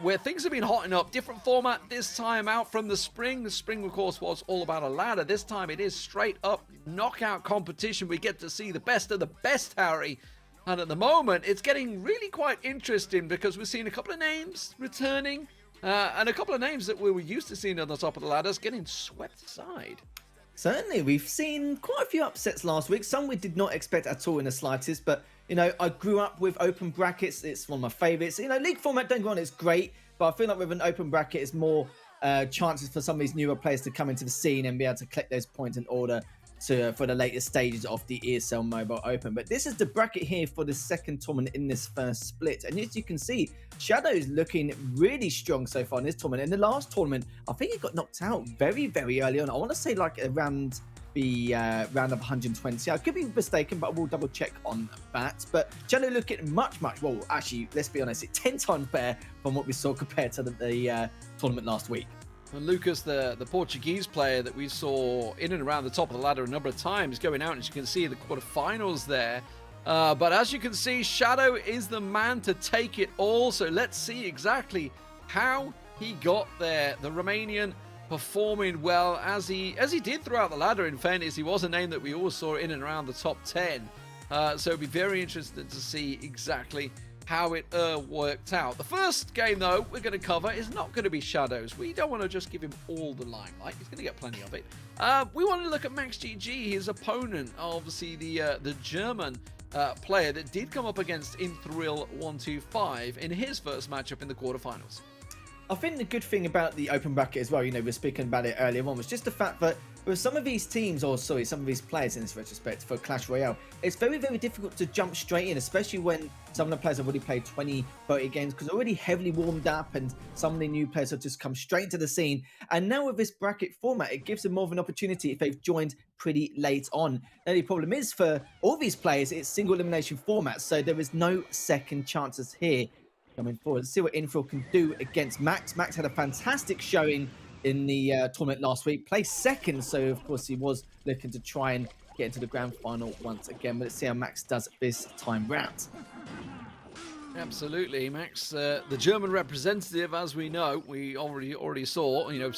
Speaker 1: where things have been hotting up. Different format this time out from the spring. The spring, of course, was all about a ladder. This time it is straight up knockout competition. We get to see the best of the best, Harry. And at the moment, it's getting really quite interesting because we're seeing a couple of names returning and a couple of names that we were used to seeing on the top of the ladders getting swept aside.
Speaker 2: Certainly, we've seen quite a few upsets last week. Some we did not expect at all in the slightest, but, you know, I grew up with open brackets. It's one of my favourites. You know, league format, don't go on, it's great, but I feel like with an open bracket, it's more chances for some of these newer players to come into the scene and be able to collect those points in order for the later stages of the ESL Mobile Open. But this is the bracket here for the second tournament in this first split. And as you can see, Shadow's looking really strong so far in this tournament. In the last tournament, I think he got knocked out very, very early on. I want to say like around the round of 120. I could be mistaken, but we'll double check on that. But Shadow looking much, well, actually, let's be honest, it's 10 times better from what we saw compared to the tournament last week.
Speaker 1: And Lucas, the Portuguese player that we saw in and around the top of the ladder a number of times, going out, as you can see, in the quarterfinals there. But as you can see, Shadow is the man to take it all. So let's see exactly how he got there. The Romanian performing well as he did throughout the ladder. In fairness, he was a name that we all saw in and around the top 10. So it'd be very interesting to see exactly how it worked out. The first game, though, we're going to cover is not going to be Shadows. We don't want to just give him all the limelight. He's going to get plenty of it. We want to look at Max GG, his opponent, obviously the German player that did come up against Inthrill125 in his first matchup in the quarterfinals.
Speaker 2: I think the good thing about the open bracket as well, you know, we were speaking about it earlier on, was just the fact that with some of these teams, or sorry, some of these players in this retrospect for Clash Royale, it's very, very difficult to jump straight in, especially when some of the players have already played 20, 30 games, because they're already heavily warmed up, and some of the new players have just come straight to the scene. And now with this bracket format, it gives them more of an opportunity if they've joined pretty late on. Now, the problem is for all these players, it's single elimination format, so there is no second chances here coming forward. Let's see what Infill can do against Max. Max had a fantastic showing in the tournament last week, placed second, so of course he was looking to try and get into the grand final once again. But let's see how Max does this time round.
Speaker 1: Absolutely, Max, the German representative, as we know, we already saw, you know,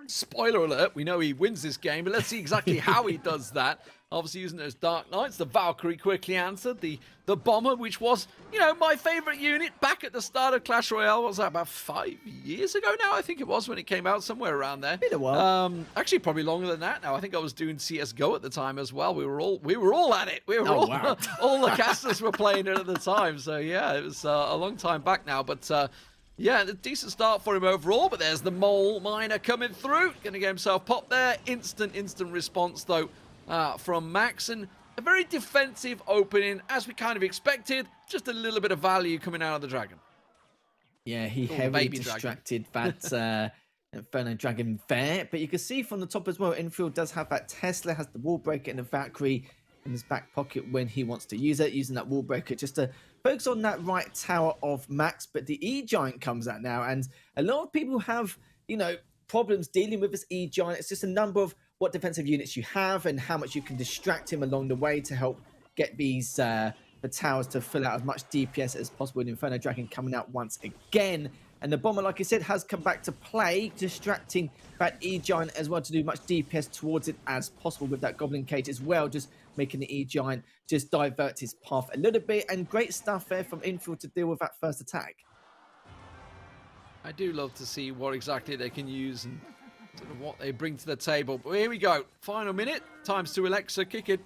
Speaker 1: spoiler alert, we know he wins this game, but let's see exactly how he does that. Obviously using those Dark Knights, the Valkyrie quickly answered, the Bomber, which was, you know, my favourite unit back at the start of Clash Royale. What was that, about 5 years ago now? I think it was when it came out, somewhere around there.
Speaker 2: Been a while.
Speaker 1: Actually, probably longer than that now. I think I was doing CSGO at the time as well. We were all at it. We were
Speaker 2: wow.
Speaker 1: all the casters were playing it at the time. So yeah, it was a long time back now, but yeah, a decent start for him overall, but there's the Mole Miner coming through. Going to get himself popped there. Instant response, though, from Max. And a very defensive opening, as we kind of expected. Just a little bit of value coming out of the Dragon.
Speaker 2: Yeah, he heavily distracted that Inferno Dragon there. But you can see from the top as well, Infield does have that Tesla, has the Wall Breaker and the Valkyrie in his back pocket when he wants to use it, using that Wall Breaker just to focus on that right tower of Max. But the E-Giant comes out now, and a lot of people have, you know, problems dealing with this E-Giant. It's just a number of what defensive units you have and how much you can distract him along the way to help get these the towers to fill out as much DPS as possible. And Inferno Dragon coming out once again. And the Bomber, like I said, has come back to play, distracting that E-Giant as well to do much DPS towards it as possible with that Goblin Cage as well, just making the E-Giant just divert his path a little bit. And great stuff there from Infield to deal with that first attack.
Speaker 1: I do love to see what exactly they can use and sort of what they bring to the table. But here we go. Final minute. Times to Alexa. Kick it.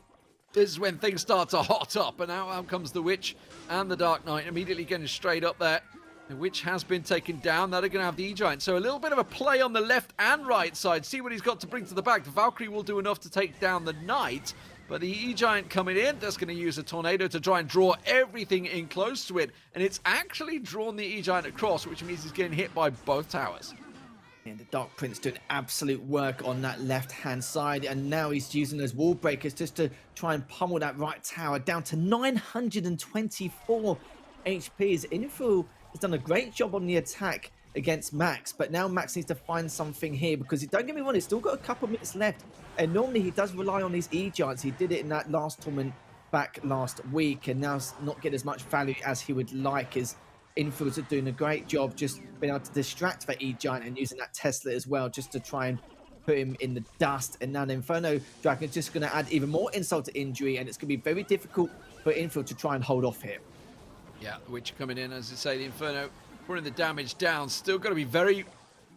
Speaker 1: This is when things start to hot up. And now out comes the Witch and the Dark Knight immediately getting straight up there. The Witch has been taken down. Now they're going to have the E-Giant. So a little bit of a play on the left and right side. See what he's got to bring to the back. The Valkyrie will do enough to take down the Knight. But the E-Giant coming in, that's going to use a tornado to try and draw everything in close to it. And it's actually drawn the E-Giant across, which means he's getting hit by both towers.
Speaker 2: And the Dark Prince doing absolute work on that left-hand side, and now he's using those wall breakers just to try and pummel that right tower down to 924 HP. His infill has done a great job on the attack against Max, but now Max needs to find something here, because don't get me wrong, he's still got a couple of minutes left, and normally he does rely on his E-Giants. He did it in that last tournament back last week, and now not get as much value as he would like. His infielders are doing a great job just being able to distract that E-Giant and using that Tesla as well, just to try and put him in the dust. And now the Inferno Dragon is just going to add even more insult to injury, and it's going to be very difficult for Infield to try and hold off here.
Speaker 1: Yeah, the Witch coming in, as I say, the Inferno putting the damage down. Still got to be very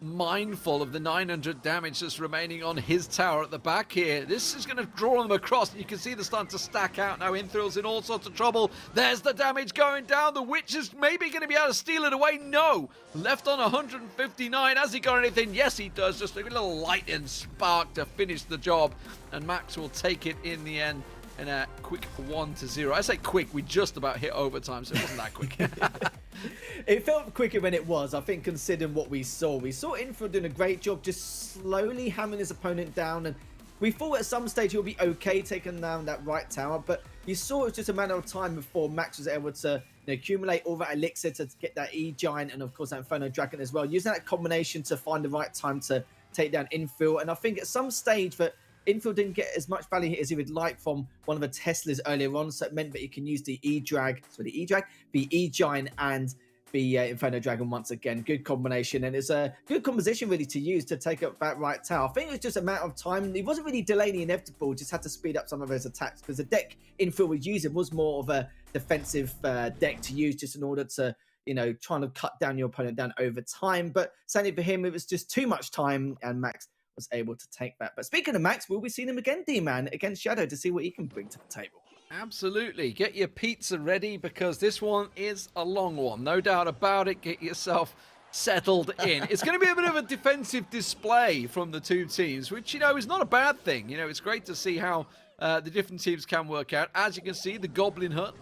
Speaker 1: mindful of the 900 damage that's remaining on his tower at the back here. This is going to draw them across, and you can see they're starting to stack out now. Inthrill's in all sorts of trouble. There's the damage going down. The Witch is maybe going to be able to steal it away. No, left on 159. Has he got anything? Yes, he does. Just a little lightning spark to finish the job, and Max will take it in the end in a quick 1-0. I say quick, we just about hit overtime, so it wasn't that quick.
Speaker 2: It felt quicker than it was, I think, considering what we saw. We saw Infield doing a great job just slowly hammering his opponent down, and we thought at some stage he'll be okay taking down that right tower, but you saw it was just a matter of time before Max was able to accumulate all that elixir to get that E-Giant, and of course that Inferno Dragon as well, using that combination to find the right time to take down Infield. And I think at some stage that Infield didn't get as much value as he would like from one of the Teslas earlier on, so it meant that he can use the the E-Giant and the Inferno Dragon once again. Good combination, and it's a good composition really to use to take up that right tower. I think it was just a matter of time. He wasn't really delaying the inevitable, just had to speed up some of his attacks, because the deck Infield was using was more of a defensive deck to use, just in order to trying to cut down your opponent down over time. But sadly for him, it was just too much time, and Max was able to take that. But speaking of Max, will we see him again, D-Man, against Shadow, to see what he can bring to the table?
Speaker 1: Absolutely. Get your pizza ready, because this one is a long one. No doubt about it. Get yourself settled in. It's going to be a bit of a defensive display from the two teams, which, is not a bad thing. It's great to see how the different teams can work out. As you can see, the Goblin Hut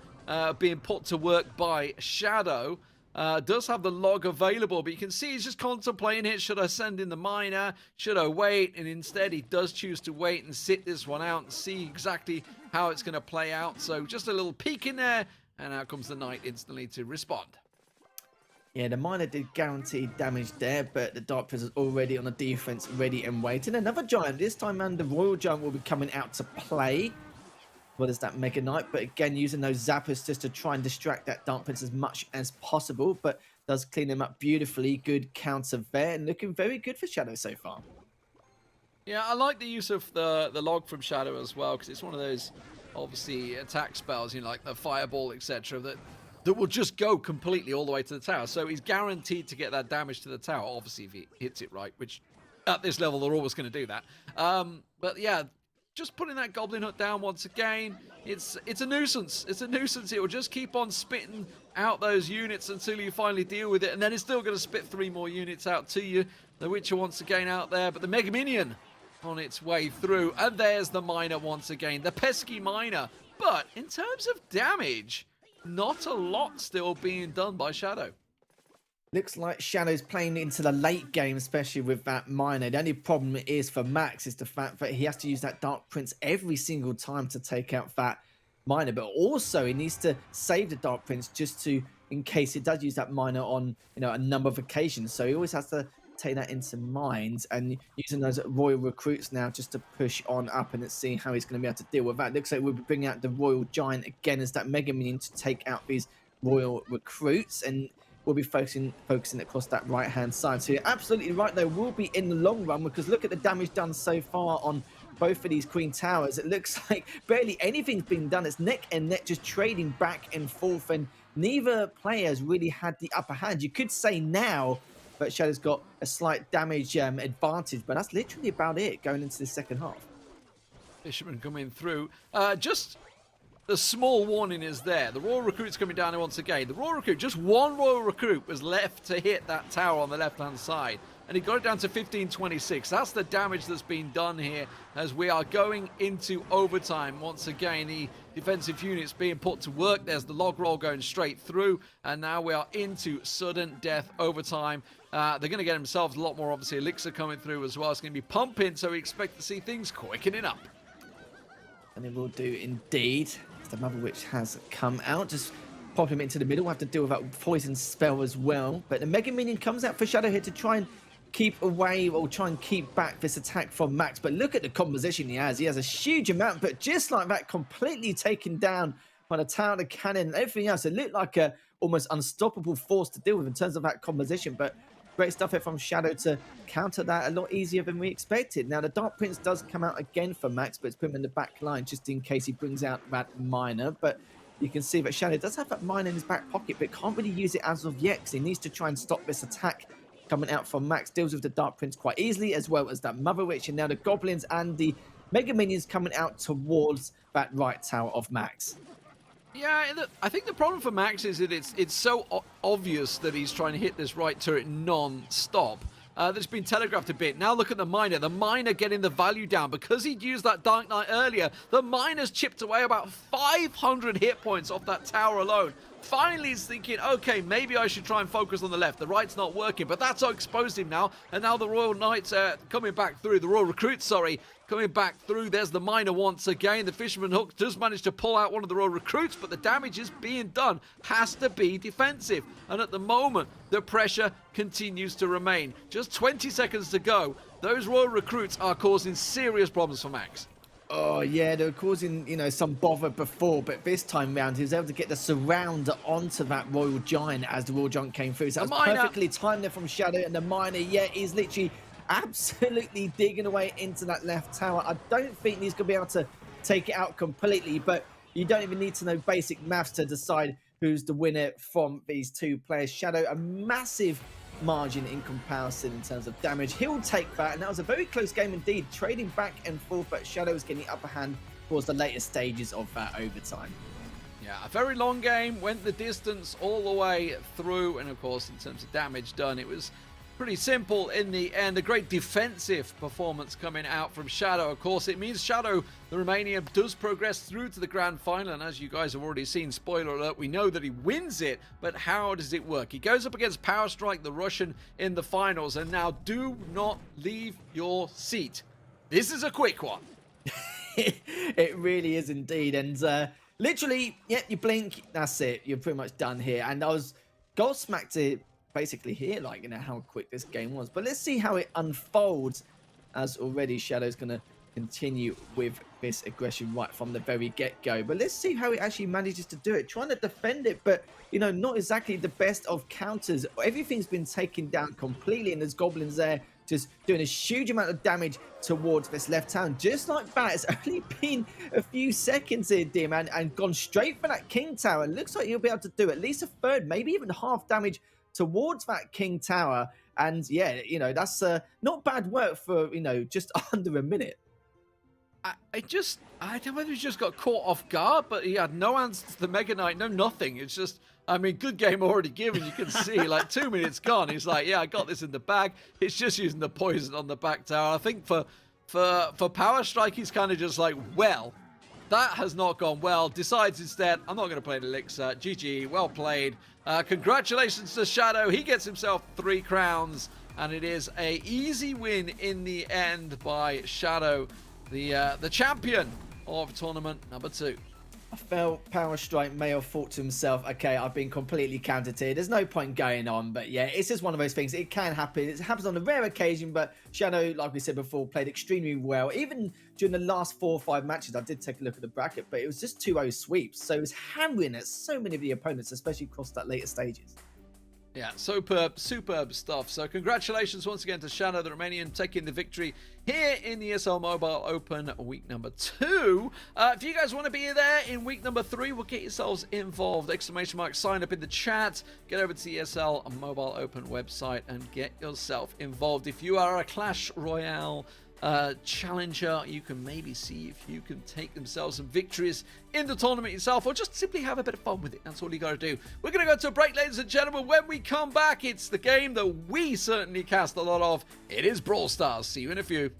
Speaker 1: being put to work by Shadow. Does have the log available, but you can see he's just contemplating it. Should I send in the miner? Should I wait? And instead he does choose to wait and sit this one out and see exactly how it's going to play out. So just a little peek in there, and out comes the Knight instantly to respond.
Speaker 2: Yeah, the miner did guaranteed damage there, but the Dark Prince is already on the defense, ready and waiting. Another Giant, this time around the Royal Giant will be coming out to play. What is that Mega Knight? But again, using those zappers just to try and distract that Dark Prince as much as possible, but does clean him up beautifully. Good counter there, and looking very good for Shadow so far.
Speaker 1: Yeah, I like the use of the log from Shadow as well, because it's one of those, obviously, attack spells, like the Fireball, etc., that will just go completely all the way to the tower. So he's guaranteed to get that damage to the tower, obviously, if he hits it right, which at this level, they're always going to do that. But yeah, just putting that Goblin Hut down once again, it's a nuisance. It's a nuisance. It will just keep on spitting out those units until you finally deal with it, and then it's still going to spit 3 more units out to you. The Witcher once again out there, but the Mega Minion on its way through, and there's the miner once again, the pesky miner. But in terms of damage, not a lot still being done by Shadow.
Speaker 2: Looks like Shadow's playing into the late game, especially with that miner. The only problem is for Max is the fact that he has to use that Dark Prince every single time to take out that miner, but also he needs to save the Dark Prince just to, in case it does use that miner on a number of occasions. So he always has to take that into mind, and using those Royal Recruits now just to push on up, and let's see how he's going to be able to deal with that. Looks like we'll be bringing out the Royal Giant again as that Mega Minion to take out these Royal Recruits, and we'll be focusing across that right hand side. So you're absolutely right, though, we'll be in the long run, because look at the damage done so far on both of these Queen Towers. It looks like barely anything's been done. It's neck and neck, just trading back and forth, and neither player has really had the upper hand. You could say now that Shadow's got a slight damage advantage, but that's literally about it going into the second half.
Speaker 1: Fisherman coming through. Just the small warning is there. The Royal Recruit's coming down once again. The Royal Recruit, just one Royal Recruit was left to hit that tower on the left-hand side. and he got it down to 15-26. That's the damage that's been done here as we are going into overtime. Once again, the defensive units being put to work. There's the log roll going straight through, and now we are into sudden death overtime. They're going to get themselves a lot more, obviously, elixir coming through as well. It's going to be pumping, so we expect to see things quickening up.
Speaker 2: And it will do indeed. The Mother Witch has come out. Just pop him into the middle. We'll have to deal with that poison spell as well. But the Mega Minion comes out for Shadow here to try and keep away or try and keep back this attack from Max. But look at the composition he has. He has a huge amount, but just like that, completely taken down by the tower, the cannon, and everything else. It looked like a almost unstoppable force to deal with in terms of that composition. But great stuff here from Shadow to counter that a lot easier than we expected. Now, the Dark Prince does come out again for Max, but it's put him in the back line just in case he brings out that Miner. But you can see that Shadow does have that Miner in his back pocket, but can't really use it as of yet because he needs to try and stop this attack coming out from Max. Deals with the Dark Prince quite easily, as well as that Mother Witch. And now the Goblins and the Mega Minions coming out towards that right tower of Max.
Speaker 1: Yeah, I think the problem for Max is that it's so obvious that he's trying to hit this right turret non-stop. That's been telegraphed a bit. Now look at the Miner. The Miner getting the value down. Because he'd used that Dark Knight earlier, the Miner's chipped away about 500 hit points off that tower alone. Finally, he's thinking, okay, maybe I should try and focus on the left. The right's not working, but that's exposed him now. And now the Royal Knights coming back through. The Royal Recruits, sorry, coming back through. There's the Miner once again. The Fisherman Hook does manage to pull out one of the Royal Recruits, but the damage is being done. Has to be defensive. And at the moment, the pressure continues to remain. Just 20 seconds to go. Those Royal Recruits are causing serious problems for Max.
Speaker 2: Oh, yeah, they were causing, some bother before, but this time round, he was able to get the surround onto that Royal Giant as the Royal Giant came through. So that was perfectly timed there from Shadow, and the Miner, is literally absolutely digging away into that left tower. I don't think he's going to be able to take it out completely, but you don't even need to know basic maths to decide who's the winner from these two players. Shadow, a massive margin in comparison in terms of damage. He'll take that, and that was a very close game indeed, trading back and forth, but Shadow was getting the upper hand towards the later stages of that overtime.
Speaker 1: Yeah, a very long game, went the distance all the way through, and of course in terms of damage done, it was pretty simple in the end. A great defensive performance coming out from Shadow. Of course, it means Shadow, the Romanian, does progress through to the grand final. And as you guys have already seen, spoiler alert, we know that he wins it. But how does it work? He goes up against Power Strike, the Russian, in the finals. And now do not leave your seat. This is a quick one.
Speaker 2: It really is indeed. And literally, you blink, that's it. You're pretty much done here. And I was gobsmacked to basically here, how quick this game was. But let's see how it unfolds, as already Shadow's going to continue with this aggression right from the very get-go. But let's see how it actually manages to do it. Trying to defend it, but, not exactly the best of counters. Everything's been taken down completely, and there's Goblins there just doing a huge amount of damage towards this left town. Just like that, it's only been a few seconds here, dear man, and gone straight for that King Tower. Looks like he'll be able to do at least a third, maybe even half damage towards that King Tower. And yeah, that's not bad work for, just under a minute.
Speaker 1: I don't know whether he just got caught off guard, but he had no answer to the Mega Knight, no nothing. It's just, good game already given. You can see, 2 minutes gone. He's like, yeah, I got this in the bag. It's just using the poison on the back tower. I think for Power Strike, he's kind of just like, well, that has not gone well. Decides instead, I'm not going to play an elixir. GG, well played. Congratulations to Shadow. He gets himself 3 crowns, and it is a easy win in the end by Shadow, the champion of tournament number 2.
Speaker 2: I felt Power Strike may have thought to himself, okay, I've been completely countered here. There's no point going on. But yeah, it's just one of those things. It can happen. It happens on a rare occasion, but Shadow, like we said before, played extremely well. Even during the last 4 or 5 matches, I did take a look at the bracket, but it was just 2-0 sweeps. So it was hammering at so many of the opponents, especially across that later stages.
Speaker 1: Yeah, superb stuff. So congratulations once again to Shadow, the Romanian, taking the victory here in the ESL Mobile Open week number 2. If you guys want to be there in week number 3, we'll get yourselves involved. ! Sign up in the chat. Get over to the ESL Mobile Open website and get yourself involved. If you are a Clash Royale challenger. You can maybe see if you can take themselves some victories in the tournament yourself, or just simply have a bit of fun with it. That's all you got to do. We're going to go to a break, ladies and gentlemen. When we come back, it's the game that we certainly cast a lot of. It is Brawl Stars. See you in a few.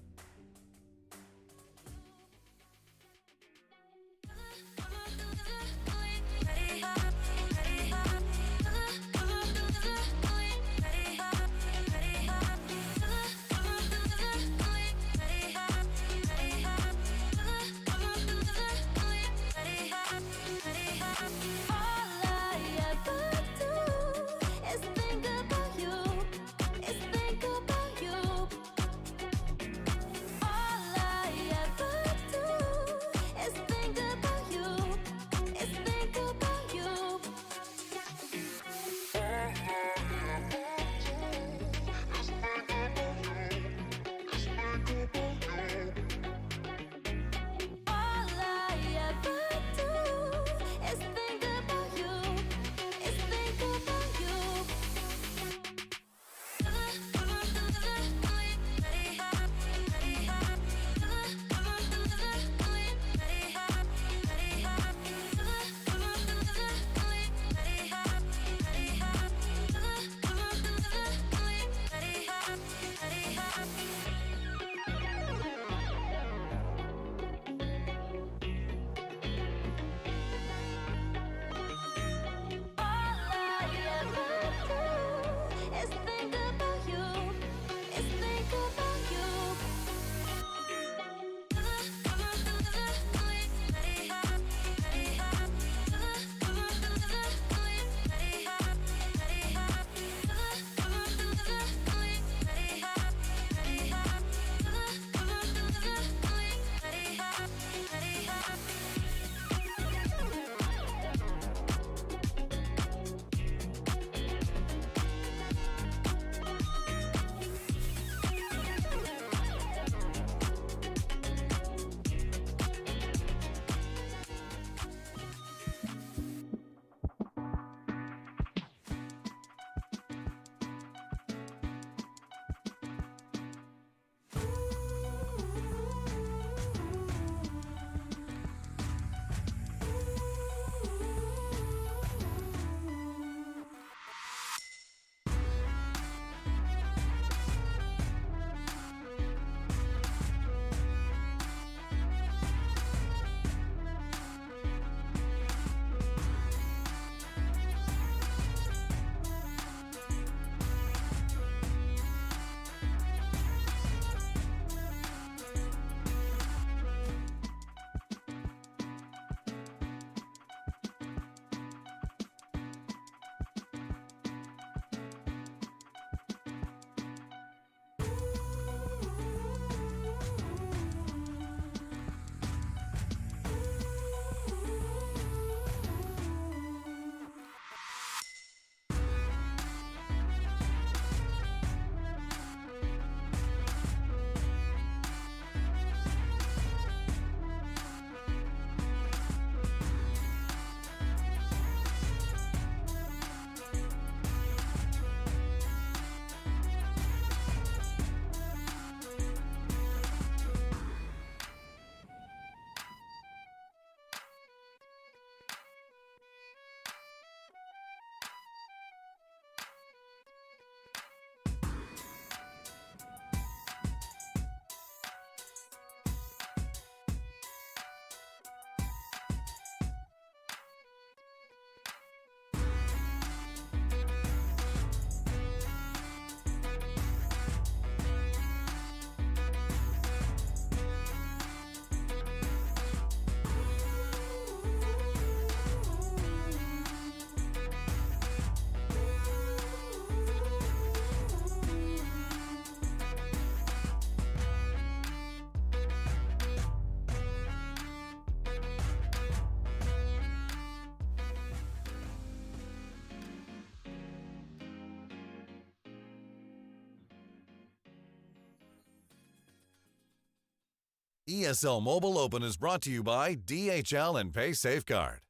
Speaker 4: ESL Mobile Open is brought to you by DHL and Pay Safeguard.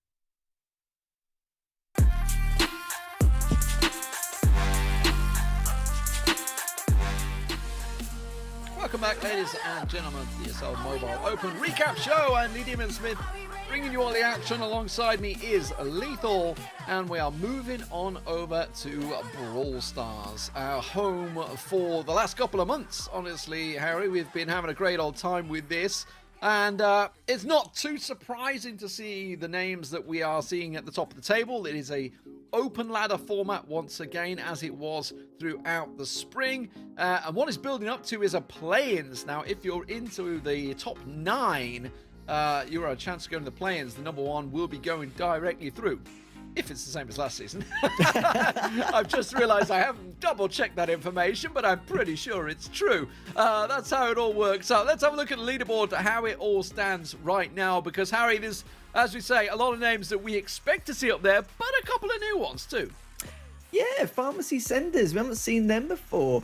Speaker 1: Welcome back, ladies and gentlemen, to the ESL Mobile Open Recap Show. I'm Lee Demon Smith, bringing you all the action. Alongside me is Lethal, and we are moving on over to Brawl Stars, our home for the last couple of months. Honestly, Harry, we've been having a great old time with this. And it's not too surprising to see the names that we are seeing at the top of the table. It is a open ladder format once again, as it was throughout the spring. And what it's building up to is a play-ins. Now, if you're into the top 9, you're a chance to go into the play-ins. The number 1 will be going directly through. If it's the same as last season. I've just realized I haven't double-checked that information, but I'm pretty sure it's true. That's how it all works out. Let's have a look at the leaderboard, how it all stands right now, because, Harry, there's, as we say, a lot of names that we expect to see up there, but a couple of new ones too.
Speaker 2: Yeah, Pharmacy Senders. We haven't seen them before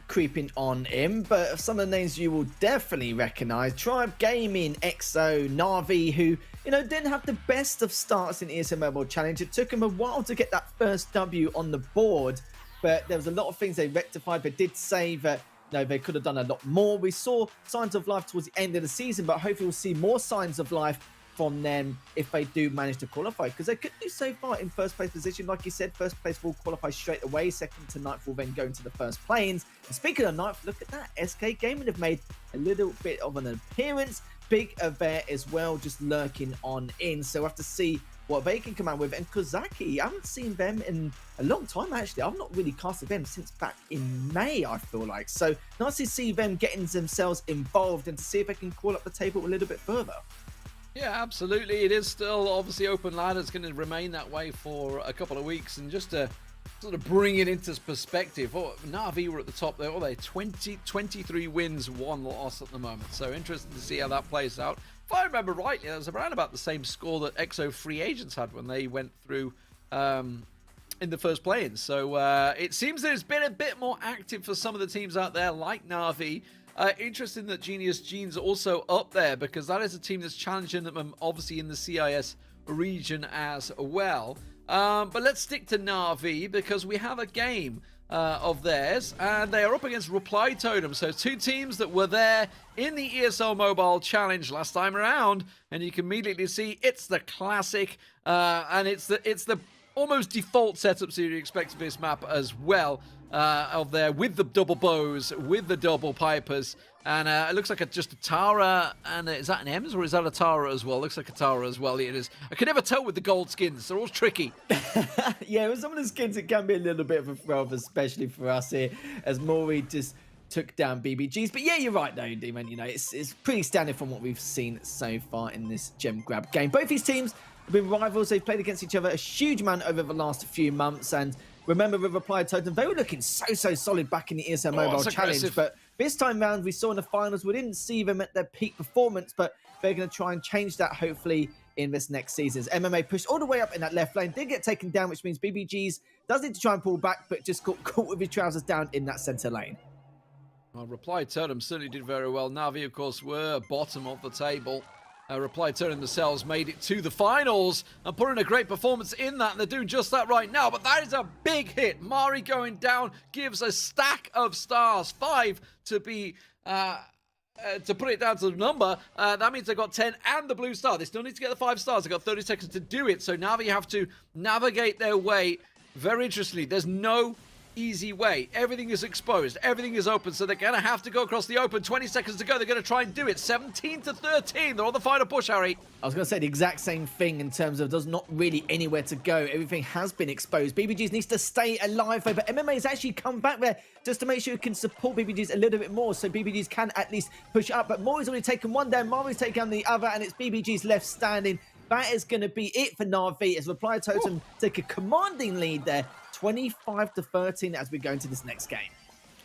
Speaker 2: creeping on in, but some of the names you will definitely recognize: Tribe Gaming, EXO, Na'Vi, who, you know, didn't have the best of starts in ESL Mobile Challenge. It took them a while to get that first W on the board, but there was a lot of things they rectified, but did say that, you know, they could have done a lot more. We saw signs of life towards the end of the season, but hopefully we'll see more signs of life from them if they do manage to qualify, because they could do so far in first place position. Like you said, first place will qualify straight away, second to ninth will then go into the first play-ins. And speaking of ninth, look at that, SK Gaming have made a little bit of an appearance. Big Event as well, just lurking on in, so we'll have to see what they can come out with. And Kozaki, I haven't seen them in a long time, actually. I've not really casted them since back in May, I feel like. So nice to see them getting themselves involved and to see if they can call up the table a little bit further.
Speaker 1: Yeah, absolutely. It is still obviously open ladder. It's going to remain that way for a couple of weeks. And just to sort of bring it into perspective, Na'Vi were at the top there. Oh, they 23 wins, 1 loss at the moment. So interesting to see how that plays out. If I remember rightly, it was around about the same score that EXO free agents had when they went through in the first play-in. So it seems that it's been a bit more active for some of the teams out there, like Na'Vi. Interesting that Genius Gene's also up there, because that is a team that's challenging them, obviously, in the CIS region as well. But let's stick to Na'Vi, because we have a game of theirs, and they are up against Reply Totem. So 2 teams that were there in the ESL Mobile Challenge last time around, and you can immediately see it's the classic, and it's the almost default setups that you'd expect for this map as well. Of there with the double bows, with the double pipers, and it looks like just a Tara. And is that an Ems or is that a Tara as well? Looks like a Tara as well. It is. I can never tell with the gold skins; they're all tricky.
Speaker 2: Yeah, with some of the skins, it can be a little bit of a throw, especially for us here, as Maury just took down BBGs. But yeah, you're right though, D-Man. You know, it's pretty standard from what we've seen so far in this gem grab game. Both these teams have been rivals. They've played against each other a huge amount over the last few months, and remember with Reply Totem, they were looking so solid back in the ESL Mobile Challenge. But this time round, we saw in the finals, we didn't see them at their peak performance, but they're going to try and change that, hopefully, in this next season. MMA pushed all the way up in that left lane, did get taken down, which means BBGs does need to try and pull back, but just got caught with his trousers down in that center lane.
Speaker 1: Well, Reply Totem certainly did very well. Na'Vi, of course, were bottom of the table. Reply Totem themselves made it to the finals and put in a great performance in that. And they're doing just that right now. But that is a big hit. Mari going down gives a stack of stars. 5 to be... to put it down to the number, that means they got 10 and the blue star. They still need to get the 5 stars. They've got 30 seconds to do it. So Na'Vi have to navigate their way. Very interestingly, there's no easy way. Everything is exposed. Everything is open. So they're going to have to go across the open. 20 seconds to go. They're going to try and do it. 17 to 13. They're on the final push, Harry.
Speaker 2: I was going to say the exact same thing in terms of there's not really anywhere to go. Everything has been exposed. BBGs needs to stay alive, though, but MMA has actually come back there just to make sure it can support BBGs a little bit more, so BBGs can at least push up. But Maury's already taken one down. Mari's taken down the other, and it's BBGs left standing. That is going to be it for Na'Vi as Reply Totem take a commanding lead there, 25 to 13 as we go into this next game.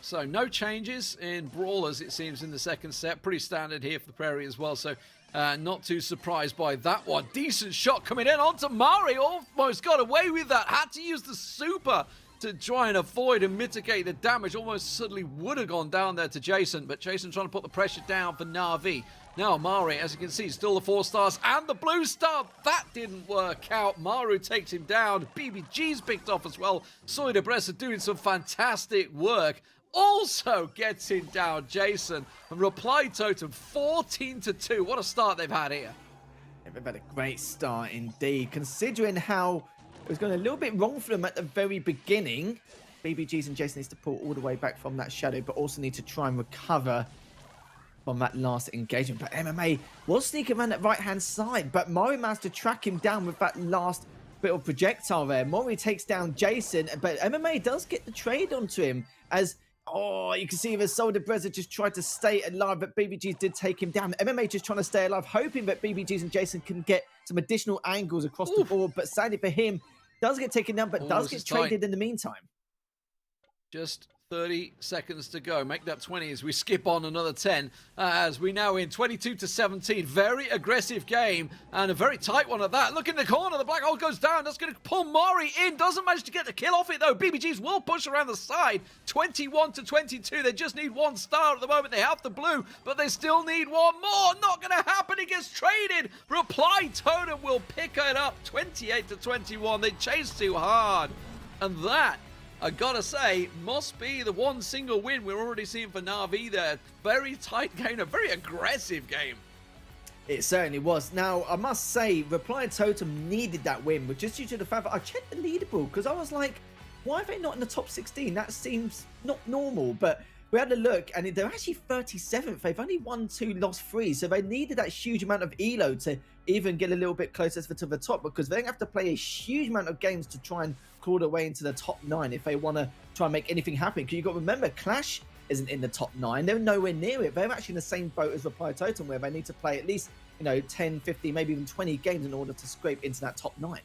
Speaker 1: So no changes in brawlers, it seems, in the second set. Pretty standard here for the Prairie as well. So not too surprised by that one. Decent shot coming in onto Mari. Almost got away with that. Had to use the super to try and avoid and mitigate the damage. Almost suddenly would have gone down there to Jason, but Jason trying to put the pressure down for Na'Vi. Now Mari, as you can see, still the 4 stars and the blue star. That didn't work out. Maru takes him down. BBG's picked off as well. Soy de Bressa doing some fantastic work also getting down Jason. And Reply Totem 14-2. What a start they've had here.
Speaker 2: They've had a great start indeed, considering how it was going a little bit wrong for them at the very beginning. BBGs and Jason needs to pull all the way back from that shadow, but also need to try and recover from that last engagement. But MMA was sneaking around that right-hand side, but Mori managed to track him down with that last bit of projectile there. Mori takes down Jason, but MMA does get the trade onto him as, oh, you can see the Soldier Brezza just tried to stay alive, but BBGs did take him down. MMA just trying to stay alive, hoping that BBGs and Jason can get some additional angles across the board, but sadly for him, does get taken down, but does get traded in the meantime.
Speaker 1: Just 30 seconds to go. Make that 20 as we skip on another 10. As we now in 22-17. Very aggressive game and a very tight one at that. Look in the corner. The black hole goes down. That's going to pull Mori in. Doesn't manage to get the kill off it though. BBGs will push around the side. 21-22. They just need one star at the moment. They have the blue, but they still need one more. Not going to happen. It gets traded. Reply Totem will pick it up. 28-21. They chased too hard. And that, I gotta say, must be the one single win we're already seeing for Na'Vi there. Very tight game, a very aggressive game.
Speaker 2: It certainly was. Now, I must say, Reply Totem needed that win, but just due to the fact that I checked the leaderboard, because I was like, why are they not in the top 16? That seems not normal, but we had a look, and they're actually 37th. They've only won 2, lost 3, so they needed that huge amount of elo to even get a little bit closer to the top, because they have to play a huge amount of games to try and claw their way into the top 9 if they want to try and make anything happen. Because you've got to remember, Clash isn't in the top 9. They're nowhere near it. They're actually in the same boat as Reply Totem, where they need to play at least, 10, 15, maybe even 20 games in order to scrape into that top 9.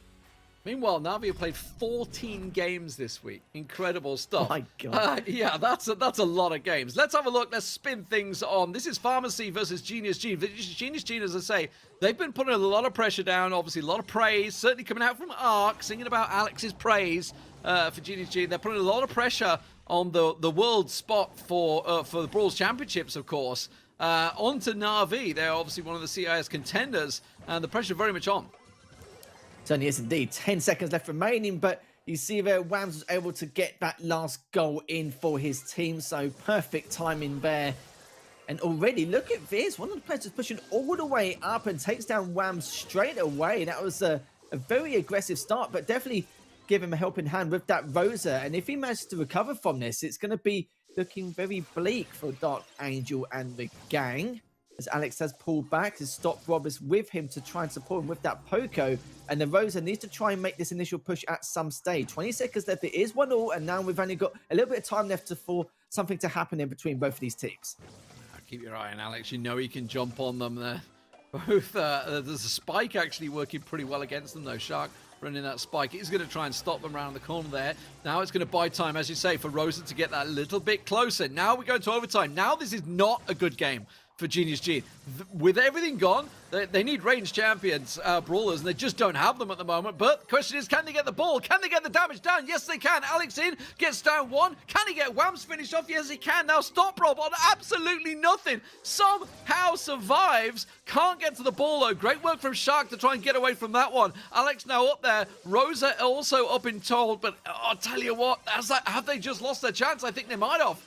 Speaker 1: Meanwhile, Na'Vi have played 14 games this week. Incredible stuff.
Speaker 2: Oh my God.
Speaker 1: Yeah, that's a lot of games. Let's have a look. Let's spin things on. This is Pharmacy versus Genius Gene. Genius Gene, as I say, they've been putting a lot of pressure down. Obviously, a lot of praise. Certainly coming out from Ark, singing about Alex's praise for Genius Gene. They're putting a lot of pressure on the world spot for the Brawls Championships, of course. Onto Na'Vi. They're obviously one of the CIS contenders, and the pressure very much on.
Speaker 2: Certainly is indeed. 10 seconds left remaining, but you see there, Wams was able to get that last goal in for his team, so perfect timing there. And already, look at this. One of the players is pushing all the way up and takes down Wams straight away. That was a very aggressive start, but definitely give him a helping hand with that Rosa. And if he manages to recover from this, it's going to be looking very bleak for Dark Angel and the gang, as Alex has pulled back to stop Robbers with him to try and support him with that Poco. And the Rosa needs to try and make this initial push at some stage. 20 seconds left. It is 1-1, and now we've only got a little bit of time left for something to happen in between both of these teams.
Speaker 1: Keep your eye on Alex. You know he can jump on them there. Both, there's a spike actually working pretty well against them, though. Shark running that spike. He's going to try and stop them around the corner there. Now it's going to buy time, as you say, for Rosa to get that little bit closer. Now we go to overtime. Now this is not a good game for Genius Gene. With everything gone, they need ranged champions, brawlers, and they just don't have them at the moment. But the question is, can they get the ball? Can they get the damage down? Yes, they can. Alex in, gets down 1. Can he get Whams finished off? Yes, he can. Now stop Rob on absolutely nothing. Somehow survives. Can't get to the ball, though. Great work from Shark to try and get away from that one. Alex now up there. Rosa also up in told, but I'll tell you what, have they just lost their chance? I think they might have.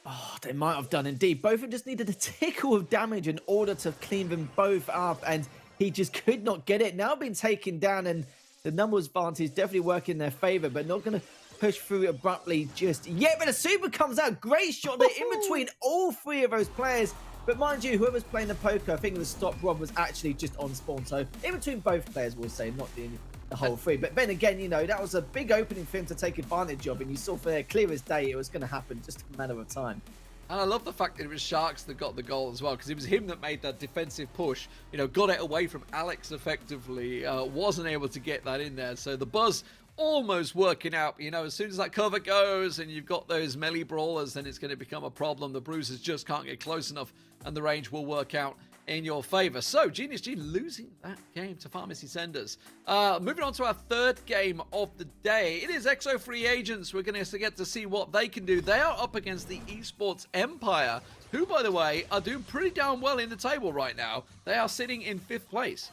Speaker 2: Oh, they might have done indeed. Both of them just needed a tickle of damage in order to clean them both up, and he just could not get it. Now being taken down, and the numbers advantage definitely working in their favor, but not going to push through abruptly just yet. But a super comes out. Great shot there in between all 3 of those players. But mind you, whoever's playing the poker, I think the stop Rob was actually just on spawn. So in between both players, we'll say, not the whole 3. But then again, that was a big opening for him to take advantage of, and you saw for there, clear as day, it was going to happen, just a matter of time.
Speaker 1: And I love the fact that it was Sharks that got the goal as well, because it was him that made that defensive push, got it away from Alex effectively, wasn't able to get that in there. So the buzz almost working out. As soon as that cover goes and you've got those melee brawlers, then it's going to become a problem. The bruisers just can't get close enough, and the range will work out in your favor. So Genius Gene losing that game to Pharmacy Senders. Moving on to our 3rd game of the day. It is Exo Free Agents. We're going to get to see what they can do. They are up against the Esports Empire, who, by the way, are doing pretty damn well in the table right now. They are sitting in 5th place.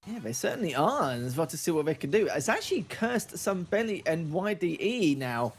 Speaker 2: Yeah, they certainly are, and it's about to see what they can do. It's actually cursed some Belly and YDE now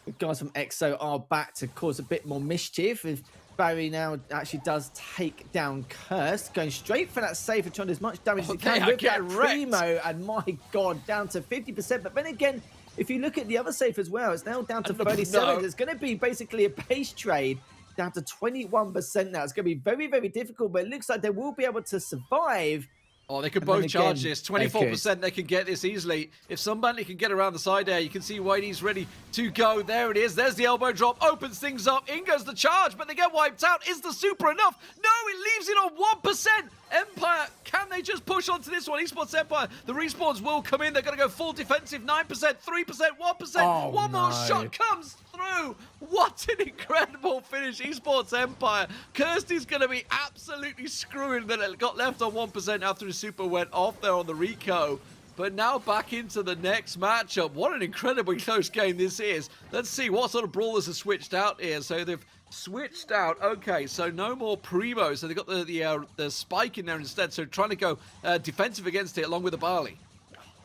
Speaker 2: The guys from EXO are back to cause a bit more mischief. If Barry now actually does take down Curse, going straight for that save and trying to do as much damage as he can with that Primo. And my God, down to 50%. But then again, if you look at the other safe as well, it's now down to 37. It's going to be basically a base trade down to 21% now. It's going to be very, very difficult, but it looks like they will be able to survive.
Speaker 1: Oh, they could both charge this. 24%, they can get this easily. If somebody can get around the side there, you can see Whitey's ready to go. There it is. There's the elbow drop. Opens things up. In goes the charge, but they get wiped out. Is the super enough? No, it leaves it on 1%. Empire, can they just push onto this one? Esports Empire, the respawns will come in. They're going to go full defensive. 9%, 3%, 1%. One more shot comes through. What an incredible finish. Esports Empire. Kirsty's going to be absolutely screwing that it got left on 1% after his super went off there on the Rico. But now back into the next matchup. What an incredibly close game this is. Let's see what sort of brawlers have switched out here. So they've switched out. Okay, so no more Primo. So they've got the spike in there instead. So trying to go defensive against it along with the Barley.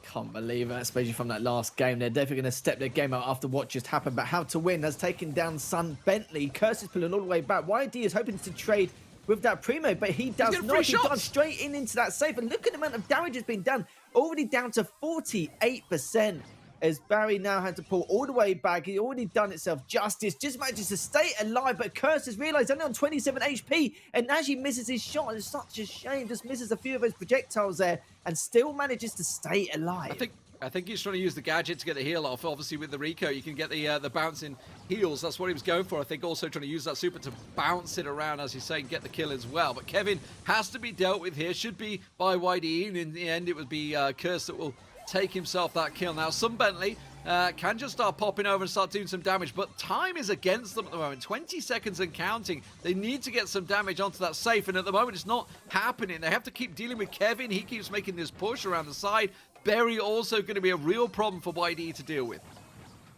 Speaker 2: Can't believe it, especially from that last game. They're definitely going to step their game out after what just happened. But How to Win has taken down Sun Bentley. Curse is pulling all the way back. YD is hoping to trade with that Primo, but he does not. He dives straight into that safe. And look at the amount of damage that's been done. Already down to 48%. As Barry now had to pull all the way back. He already done itself justice. Just manages to stay alive. But Curse has realized only on 27 HP. And as he misses his shot, it's such a shame. Just misses a few of those projectiles there. And still manages to stay alive.
Speaker 1: I think he's trying to use the gadget to get the heal off. Obviously, with the Rico, you can get the bouncing heals. That's what he was going for. I think also trying to use that super to bounce it around, as you say, and get the kill as well. But Kevin has to be dealt with here. Should be by YDE. And in the end, it would be Curse that will take himself that kill. Now, Sun Bentley can just start popping over and start doing some damage, but time is against them at the moment. 20 seconds and counting. They need to get some damage onto that safe, and at the moment, it's not happening. They have to keep dealing with Kevin. He keeps making this push around the side. Berry also going to be a real problem for YDE to deal with.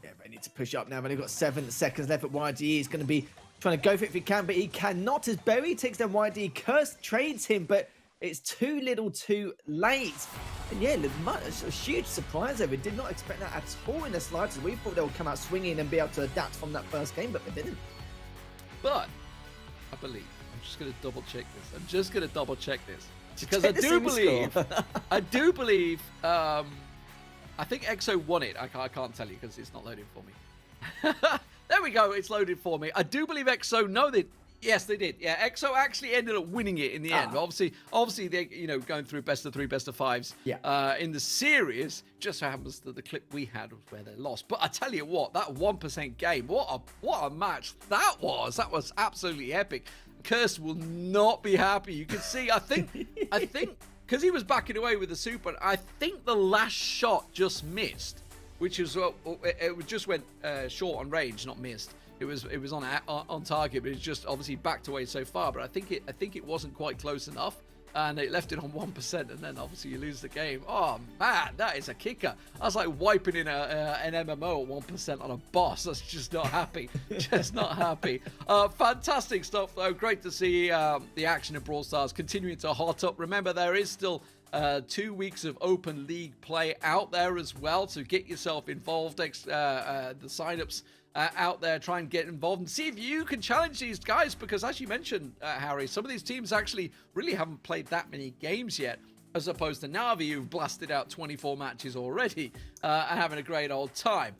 Speaker 2: Yeah, they need to push up now, but they've got 7 seconds left. But YDE is going to be trying to go for it if he can, but he cannot, as Berry takes down YDE. Curse trades him, but it's too little too late. And yeah, a huge surprise there. We did not expect that at all in the slightest. We thought they would come out swinging and be able to adapt from that first game, but they didn't.
Speaker 1: But I believe, I'm just going to double check this. Because I do believe, I think EXO won it. I can't tell you because it's not loaded for me. There we go. It's loaded for me. I do believe EXO know that. Yes, they did. Yeah, EXO actually ended up winning it in the end. Obviously, they going through best of 3, best of 5s.
Speaker 2: Yeah.
Speaker 1: In the series, just so happens that the clip we had was where they lost. But I tell you what, that 1% game, what a match that was. That was absolutely epic. Curse will not be happy. You can see. I think, because he was backing away with the super. I think the last shot just missed, which is it just went short on range, not missed. It was on target, but it's just obviously backed away so far. But I think it wasn't quite close enough, and it left it on 1%, and then obviously you lose the game. Oh man, that is a kicker. I was like wiping in an MMO at 1% on a boss. That's just not happy. Just not happy. Fantastic stuff though. Great to see the action of Brawl Stars continuing to hot up. Remember, there is still 2 weeks of open league play out there as well, so get yourself involved. The sign-ups out there, try and get involved and see if you can challenge these guys, because as you mentioned, Harry, some of these teams actually really haven't played that many games yet, as opposed to Navi, who've blasted out 24 matches already and having a great old time.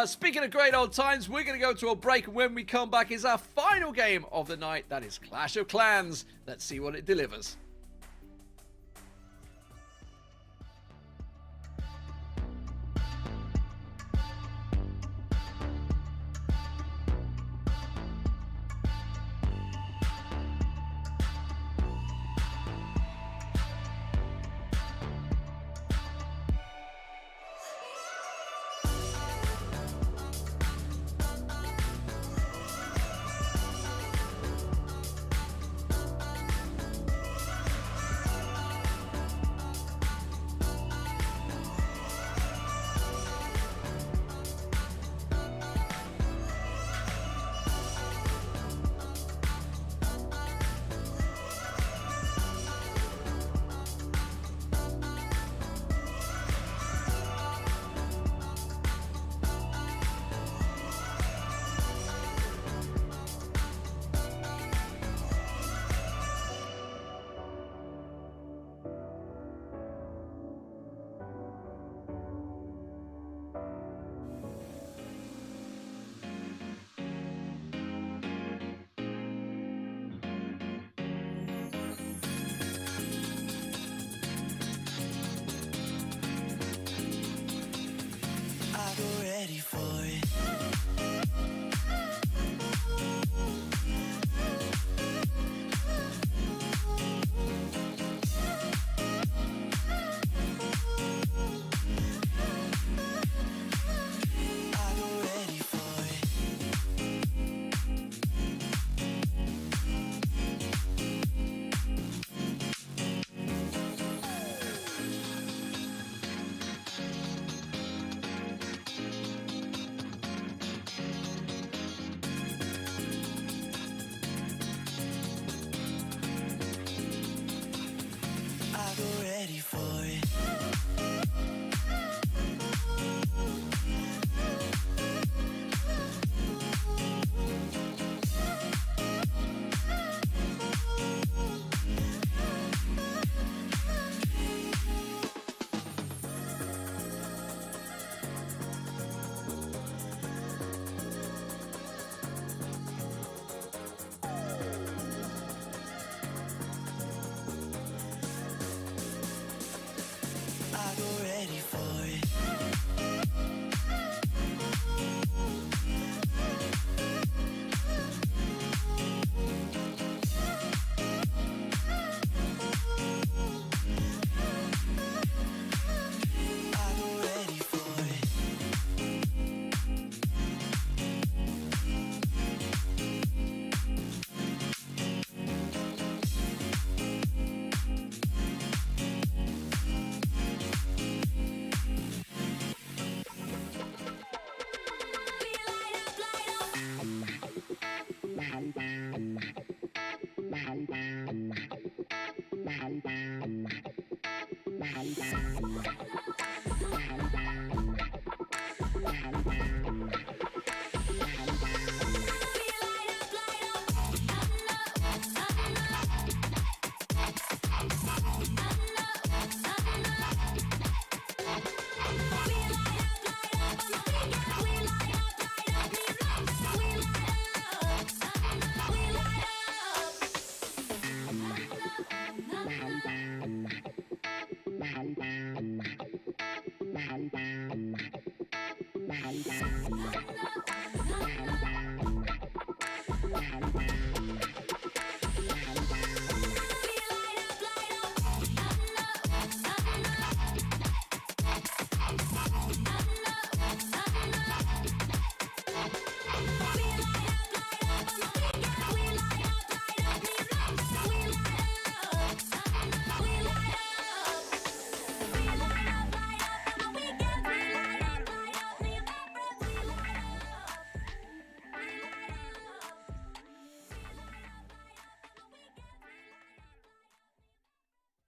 Speaker 1: Speaking of great old times, we're going to go to a break, and when we come back is our final game of the night. That is Clash of Clans. Let's see what it delivers.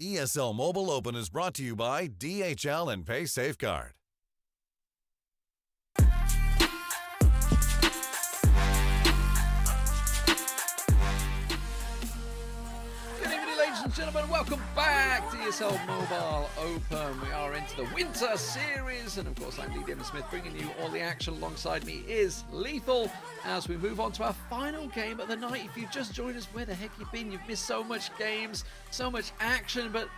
Speaker 4: ESL Mobile Open is brought to you by DHL and Pay Safeguard.
Speaker 1: Good evening, ladies and gentlemen. Welcome back to ESL Mobile Open. We are into the Winter Series, and of course, I'm Lee Damon Smith, bringing you all the action. Alongside me is Lethal as we move on to our final game of the night. If you've just joined us, where the heck you been? You've missed so much games, so much action, but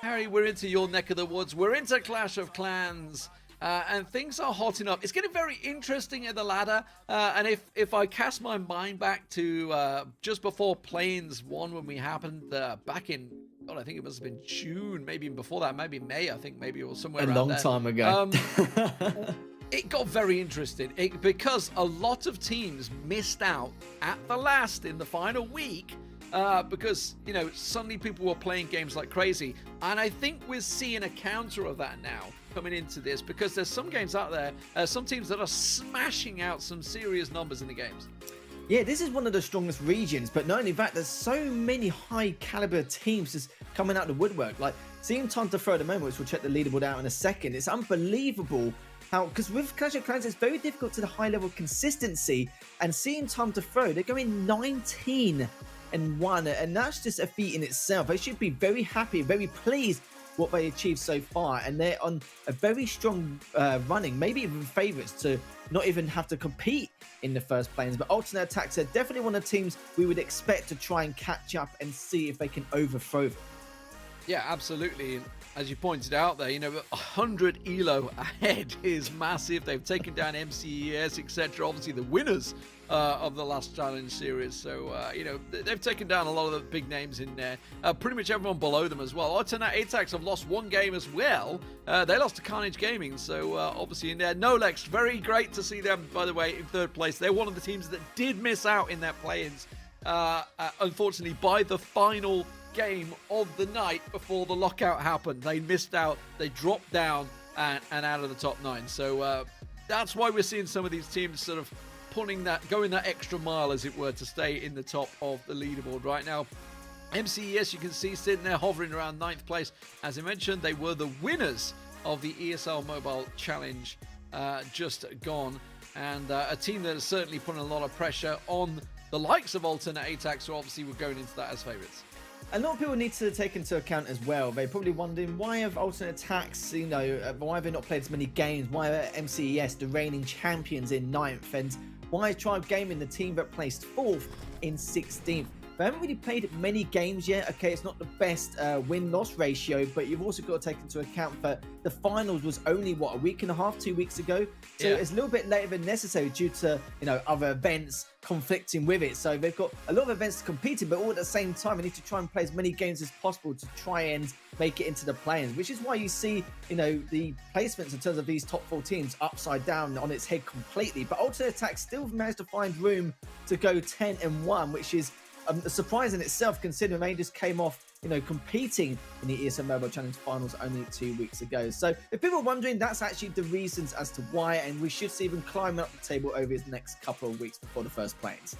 Speaker 1: Harry, we're into your neck of the woods. We're into Clash of Clans. And things are hotting up. It's getting very interesting at the ladder. And if I cast my mind back to just before Plains 1, when we happened back in, God, I think it must have been June, maybe even before that, maybe May, I think, maybe, or somewhere around there.
Speaker 2: A long time ago.
Speaker 1: It got very interesting because a lot of teams missed out at the last in the final week. Because, you know, suddenly people were playing games like crazy. And I think we're seeing a counter of that now coming into this, because there's some games out there, some teams that are smashing out some serious numbers in the games.
Speaker 2: Yeah, this is one of the strongest regions, but not only that, there's so many high caliber teams just coming out of the woodwork. Like, seeing Time to Throw at the moment, which we'll check the leaderboard out in a second, it's unbelievable how, because with Clash of Clans, it's very difficult to the high level consistency, and seeing Time to Throw, they're going 19-1, and that's just a feat in itself. They should be very happy, very pleased what they achieved so far, and they're on a very strong running, maybe even favourites to not even have to compete in the first planes. But Alternate Attacks are definitely one of the teams we would expect to try and catch up and see if they can overthrow them.
Speaker 1: Yeah, absolutely. As you pointed out there, you know, 100 ELO ahead is massive. They've taken down MCES, etc. Obviously, the winners of the last challenge series. So, you know, they've taken down a lot of the big names in there. Pretty much everyone below them as well. Alternate Attacks have lost one game as well. They lost to Carnage Gaming. So, obviously, in there, Nolex, very great to see them, by the way, in third place. They're one of the teams that did miss out in their play-ins, unfortunately, by the final game of the night before the lockout happened. They missed out, they dropped down and out of the top 9. So that's why we're seeing some of these teams sort of going that extra mile, as it were, to stay in the top of the leaderboard right now. MCES, you can see, sitting there hovering around 9th place. As I mentioned, they were the winners of the ESL Mobile Challenge just gone, and a team that is certainly putting a lot of pressure on the likes of Alternate Attacks, who obviously were going into that as favourites.
Speaker 2: A lot of people need to take into account as well. They're probably wondering, why have Alternate Attacks, you know, why have they not played as many games? Why are MCES the reigning champions in 9th? And why is Tribe Gaming the team that placed 4th in 16th? They haven't really played many games yet. Okay, it's not the best win-loss ratio, but you've also got to take into account that the finals was only, what, a week and a half, 2 weeks ago? So yeah, it's a little bit later than necessary due to, you know, other events conflicting with it. So they've got a lot of events to compete in, but all at the same time, they need to try and play as many games as possible to try and make it into the play-ins, which is why you see, you know, the placements in terms of these top 4 teams upside down on its head completely. But Alternate Attack still managed to find room to go 10-1, which is a surprise in itself, considering they just came off, you know, competing in the ESL Mobile Challenge finals only 2 weeks ago. So if people are wondering, that's actually the reasons as to why, and we should see them climb up the table over the next couple of weeks before the first planes.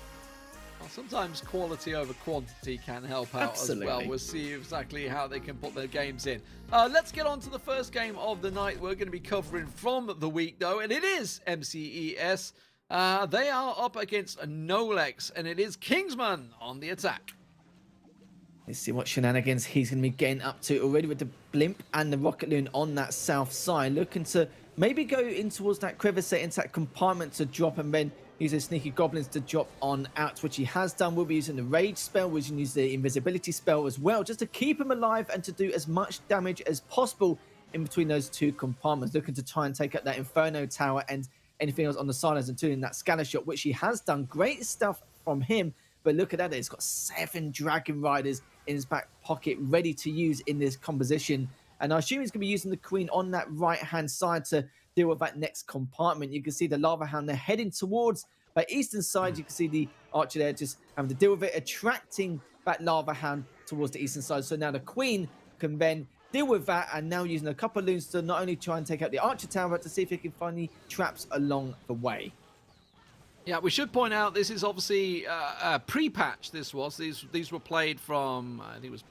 Speaker 1: Well, sometimes quality over quantity can help out as well.
Speaker 2: Absolutely.
Speaker 1: We'll see exactly how they can put their games in. Let's get on to the first game of the night. We're going to be covering from the week, though, and it is MCES. They are up against Nolex, and it is Kingsman on the attack.
Speaker 2: Let's see what shenanigans he's going to be getting up to already with the Blimp and the Rocket Loon on that south side. Looking to maybe go in towards that crevice, into that compartment to drop, and then use his Sneaky Goblins to drop on out, which he has done. We'll be using the Rage spell, which can use the Invisibility spell as well, just to keep him alive and to do as much damage as possible in between those two compartments. Looking to try and take out that Inferno Tower and anything else on the sidelines, including that Scatter Shot, which he has done. Great stuff from him. But look at that, it's got 7 Dragon Riders in his back pocket ready to use in this composition. And I assume he's going to be using the Queen on that right-hand side to deal with that next compartment. You can see the Lava Hound, they're heading towards the eastern side. You can see the Archer there just having to deal with it, attracting that Lava Hound towards the eastern side. So now the Queen can then deal with that, and now using a couple of loons to not only try and take out the Archer Tower, but to see if he can find any traps along the way.
Speaker 1: Yeah, we should point out this is obviously a pre-patch. This was these were played from I think it was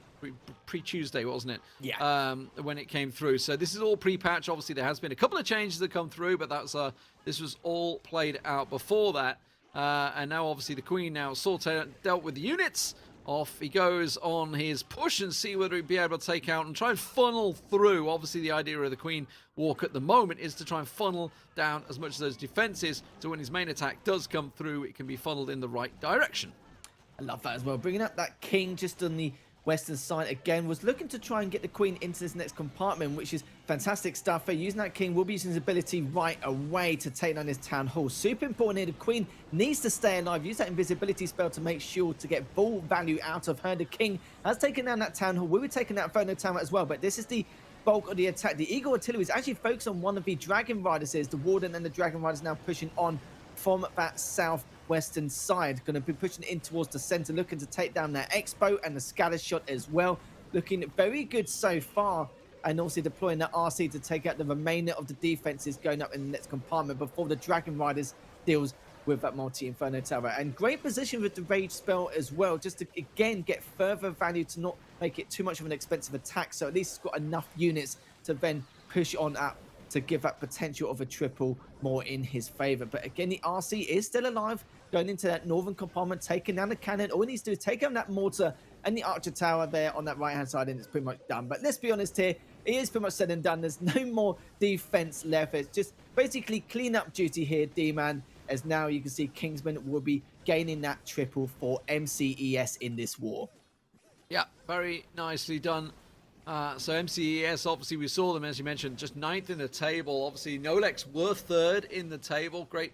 Speaker 1: pre-Tuesday, wasn't it?
Speaker 2: Yeah.
Speaker 1: When it came through. So this is all pre-patch. Obviously, there has been a couple of changes that come through, but that's this was all played out before that. And now obviously the Queen now dealt with the units. Off he goes on his push and see whether he'd be able to take out and try and funnel through. Obviously, the idea of the Queen walk at the moment is to try and funnel down as much of those defenses, so when his main attack does come through, it can be funneled in the right direction.
Speaker 2: I love that as well. Bringing up that King just on the western side again, was looking to try and get the Queen into this next compartment, which is fantastic stuff. Using that King, will be using his ability right away to take down his Town Hall. Super important here. The Queen needs to stay alive. Use that invisibility spell to make sure to get full value out of her. The King has taken down that Town Hall. We'll be taking that Inferno Tower as well, but this is the bulk of the attack. The Eagle Artillery is actually focused on one of the Dragon Riders. The Warden and the Dragon Riders now pushing on from that southwestern side. Going to be pushing in towards the center, looking to take down their Expo and the Scatter Shot as well. Looking very good so far. And also deploying that RC to take out the remainder of the defenses going up in the next compartment before the Dragon Riders deals with that multi-Inferno Tower. And great position with the Rage spell as well, just to again get further value to not make it too much of an expensive attack. So at least it's got enough units to then push on up to give that potential of a triple more in his favor. But again, the RC is still alive, going into that northern compartment, taking down the cannon. All he needs to do is take down that mortar and the Archer Tower there on that right-hand side, and it's pretty much done. But let's be honest here, it is pretty much said and done. There's no more defense left. It's just basically clean-up duty here, D-Man, as now you can see Kingsman will be gaining that triple for MCES in this war.
Speaker 1: Yeah, very nicely done. So MCES, obviously we saw them, as you mentioned, just 9th in the table. Obviously Nolex were 3rd in the table. Great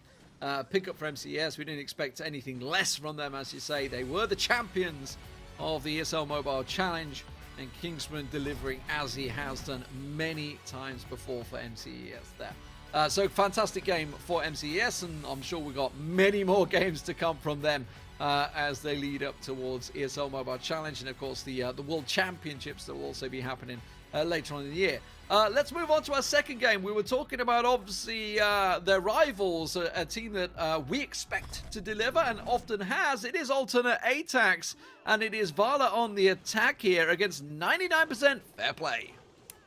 Speaker 1: pickup for MCES. We didn't expect anything less from them, as you say. They were the champions of the ESL Mobile Challenge, and Kingsman delivering as he has done many times before for MCES there. So fantastic game for MCES, and I'm sure we've got many more games to come from them as they lead up towards ESL Mobile Challenge, and of course the World Championships that will also be happening later on in the year. Let's move on to our second game. We were talking about obviously their rivals, a team that we expect to deliver and often has. It is Alternate ATAX, and it is Vala on the attack here against 99% Fair Play.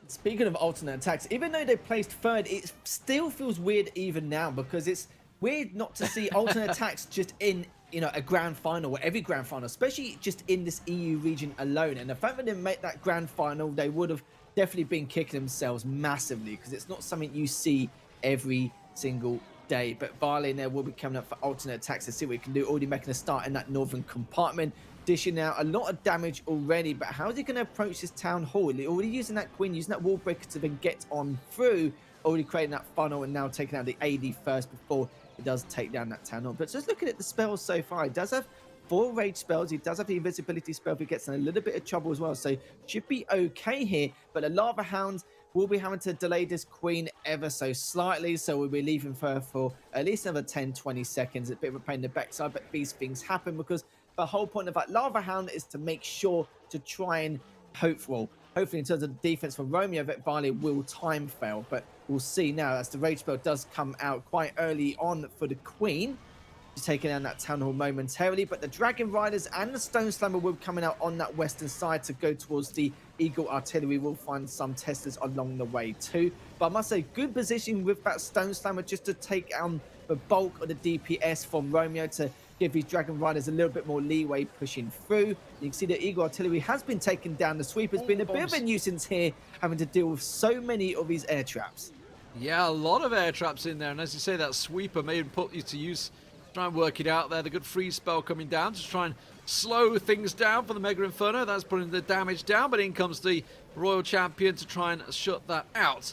Speaker 2: Speaking of alternate attacks, even though they placed 3rd, it still feels weird even now, because it's weird not to see alternate attacks just in, you know, a grand final, or every grand final, especially just in this EU region alone. And the fact that they make that grand final, they would have definitely been kicking themselves massively, because it's not something you see every single day. But Varley in there will be coming up for alternate attacks to see what he can do. Already making a start in that northern compartment, dishing out a lot of damage already. But how is he going to approach this Town Hall? Already using that Queen, using that wall breaker to then get on through, already creating that funnel, and now taking out the AD first before he does take down that Town Hall. But just looking at the spells so far, he does have 4 rage spells. He does have the invisibility spell if he gets in a little bit of trouble as well, so should be okay here. But the Lava Hound will be having to delay this Queen ever so slightly, so we'll be leaving her for at least another 10-20 seconds. A bit of a pain in the backside, but these things happen because the whole point of that Lava Hound is to make sure to try and hopefully in terms of the defense for Romeo, that Varley will time fail. But we'll see now as the rage spell does come out quite early on for the Queen. just taking down that Town Hall momentarily. But the Dragon Riders and the Stone Slammer will be coming out on that western side to go towards the Eagle Artillery. We'll find some testers along the way too. But I must say, good position with that Stone Slammer just to take down the bulk of the DPS from Romeo to give these Dragon Riders a little bit more leeway pushing through. You can see the Eagle Artillery has been taken down. The Sweeper's been a bit of a nuisance here, having to deal with so many of these air traps.
Speaker 1: Yeah, a lot of air traps in there. And as you say, that Sweeper may put you to use. Try and work it out there. The good freeze spell coming down to try and slow things down for the Mega Inferno. That's putting the damage down, but in comes the Royal Champion to try and shut that out.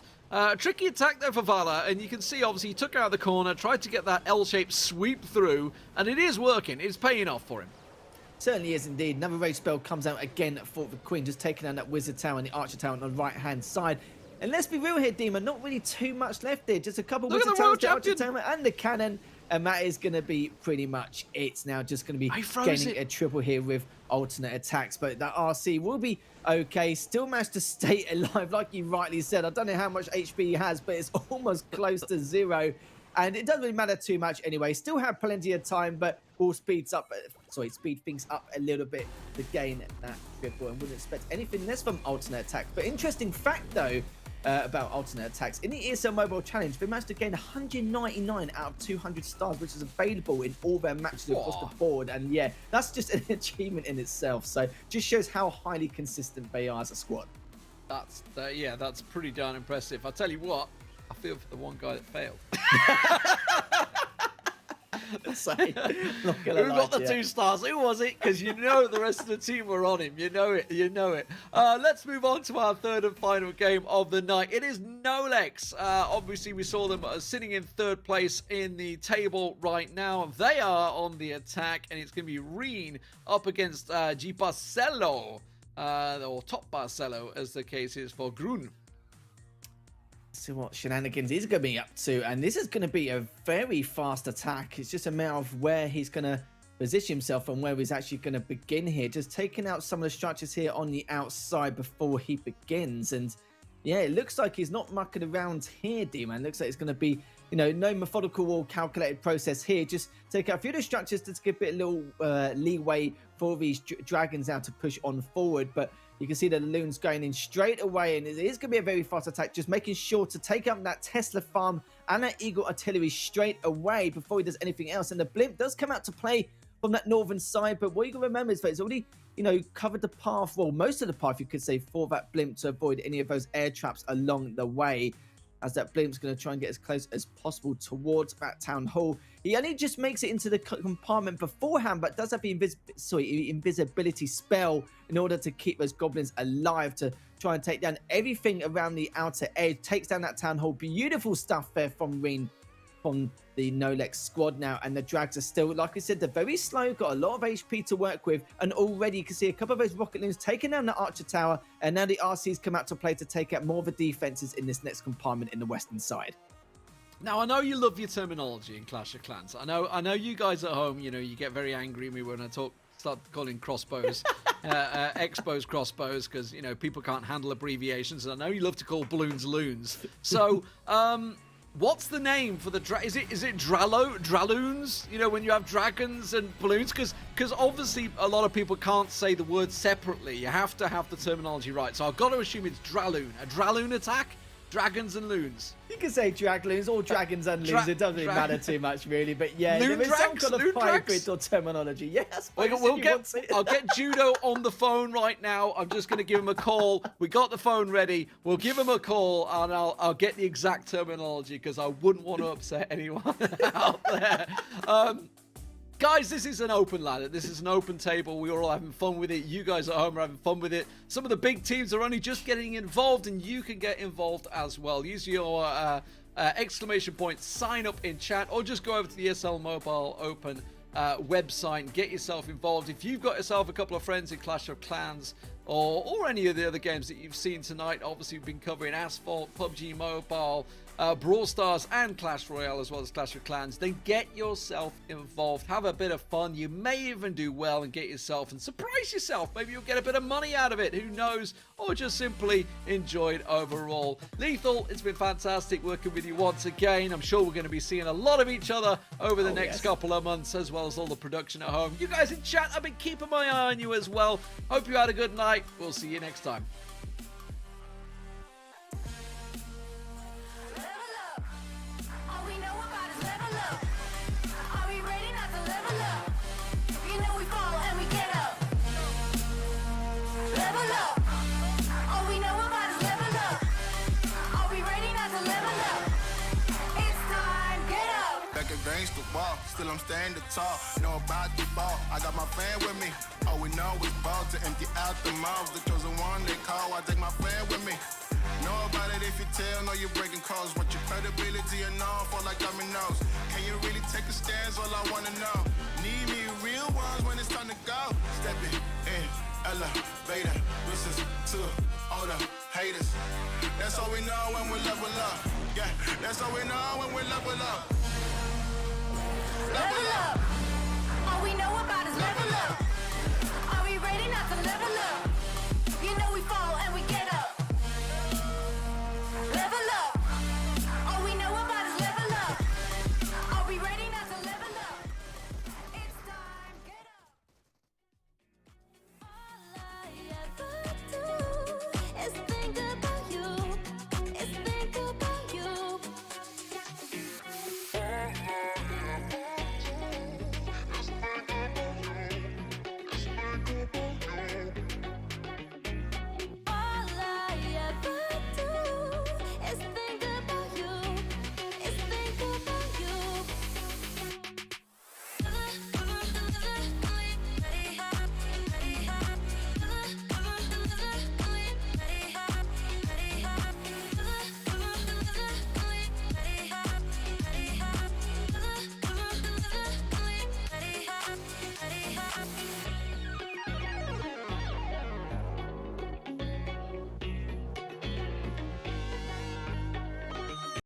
Speaker 1: Tricky attack there for Vala, and you can see obviously he took out the corner, tried to get that L-shaped sweep through, and it is working. It's paying off for him.
Speaker 2: Certainly is indeed. Another rage spell comes out again for the Queen, just taking down that Wizard Tower and the Archer Tower on the right-hand side. And let's be real here, Demon, not really too much left there. Just a couple of Wizard Towers, the Archer Tower and the Cannon. And that is going to be pretty much it. Now just going to be gaining a triple here with alternate attacks. But that RC will be okay. Still managed to stay alive, like you rightly said. I don't know how much HP he has, but it's almost close to 0. And it doesn't really matter too much anyway. Still have plenty of time, but will speed things up a little bit to gain that triple. And wouldn't expect anything less from alternate attacks. But interesting fact, though, about alternate attacks. In the ESL Mobile Challenge, they managed to gain 199 out of 200 stars, which is available in all their matches across the board. And yeah, that's just an achievement in itself. So just shows how highly consistent they are as a squad.
Speaker 1: Yeah, that's pretty darn impressive. I'll tell you what, I feel for the one guy that failed.
Speaker 2: Who
Speaker 1: got the 2 stars? Who was it? Because you know the rest of the team were on him. You know it. Let's move on to our third and final game of the night. It is Nolex. Obviously, we saw them sitting in third place in the table right now. They are on the attack, and it's going to be Reen up against G Barcelo, or Top Barcelo, as the case is for Grun.
Speaker 2: See what shenanigans he's going to be up to, and this is going to be a very fast attack. It's just a matter of where he's going to position himself and where he's actually going to begin here. Just taking out some of the structures here on the outside before he begins. And yeah, it looks like he's not mucking around here, D-Man. Looks like it's going to be, you know, no methodical or calculated process here. Just take out a few of the structures to give it a little leeway for these dragons now to push on forward. But you can see the Loons going in straight away, and it is going to be a very fast attack, just making sure to take up that Tesla farm and that Eagle Artillery straight away before he does anything else. And the Blimp does come out to play from that northern side, but what you can remember is that it's already, you know, covered the path, well, most of the path, you could say, for that Blimp to avoid any of those air traps along the way, as that Blimp's going to try and get as close as possible towards that Town Hall. He only just makes it into the compartment beforehand, but does have the invisibility spell in order to keep those goblins alive, to try and take down everything around the outer edge. Takes down that Town Hall. Beautiful stuff there from Reen, from the Nolex squad now. And the drags are still, like I said, they're very slow, got a lot of HP to work with, and already you can see a couple of those rocket loons taking down the Archer Tower, and now the RCs come out to play to take out more of the defenses in this next compartment in the western side.
Speaker 1: Now, I know you love your terminology in Clash of Clans. I know you guys at home, you know, you get very angry at me when I start calling crossbows, expos crossbows, because, you know, people can't handle abbreviations. And I know you love to call balloons loons. So, what's the name for the is it Draloons? You know, when you have dragons and balloons, because obviously a lot of people can't say the word separately. You have to have the terminology right. So I've got to assume it's Draloon. A Draloon attack, dragons and loons.
Speaker 2: You can say dragloons or dragons and loons. It doesn't really matter too much, really. But yeah, there is some kind of hybrid or terminology. Yes,
Speaker 1: I'll get Judo on the phone right now. I'm just going to give him a call. We got the phone ready. We'll give him a call, and I'll get the exact terminology, because I wouldn't want to upset anyone out there. Guys, this is an open ladder. This is an open table. We are all having fun with it. You guys at home are having fun with it. Some of the big teams are only just getting involved, and you can get involved as well. Use your exclamation point, sign up in chat, or just go over to the ESL Mobile Open website and get yourself involved. If you've got yourself a couple of friends in Clash of Clans, or any of the other games that you've seen tonight. Obviously, we've been covering Asphalt, PUBG Mobile, Brawl Stars, and Clash Royale, as well as Clash of Clans. Then get yourself involved, have a bit of fun. You may even do well and get yourself and surprise yourself. Maybe you'll get a bit of money out of it, who knows, or just simply enjoy it overall. Lethal, it's been fantastic working with you once again. I'm sure we're going to be seeing a lot of each other over the next couple of months, as well as all the production at home. You guys in chat, I've been keeping my eye on you as well. Hope you had a good night. We'll see you next time.
Speaker 5: Gangsta ball, still I'm standing tall. Know about the ball, I got my fan with me. All we know is ball to empty out the mouths. The chosen one they call, I take my fan with me. Know about it if you tell, know you're breaking codes. Want your credibility and all fall like dominoes. Can you really take a stance? All I wanna know. Need me real ones when it's time to go. Stepping in, elevator, listen to all the haters. That's all we know when we level up. Yeah, that's all we know when we level up.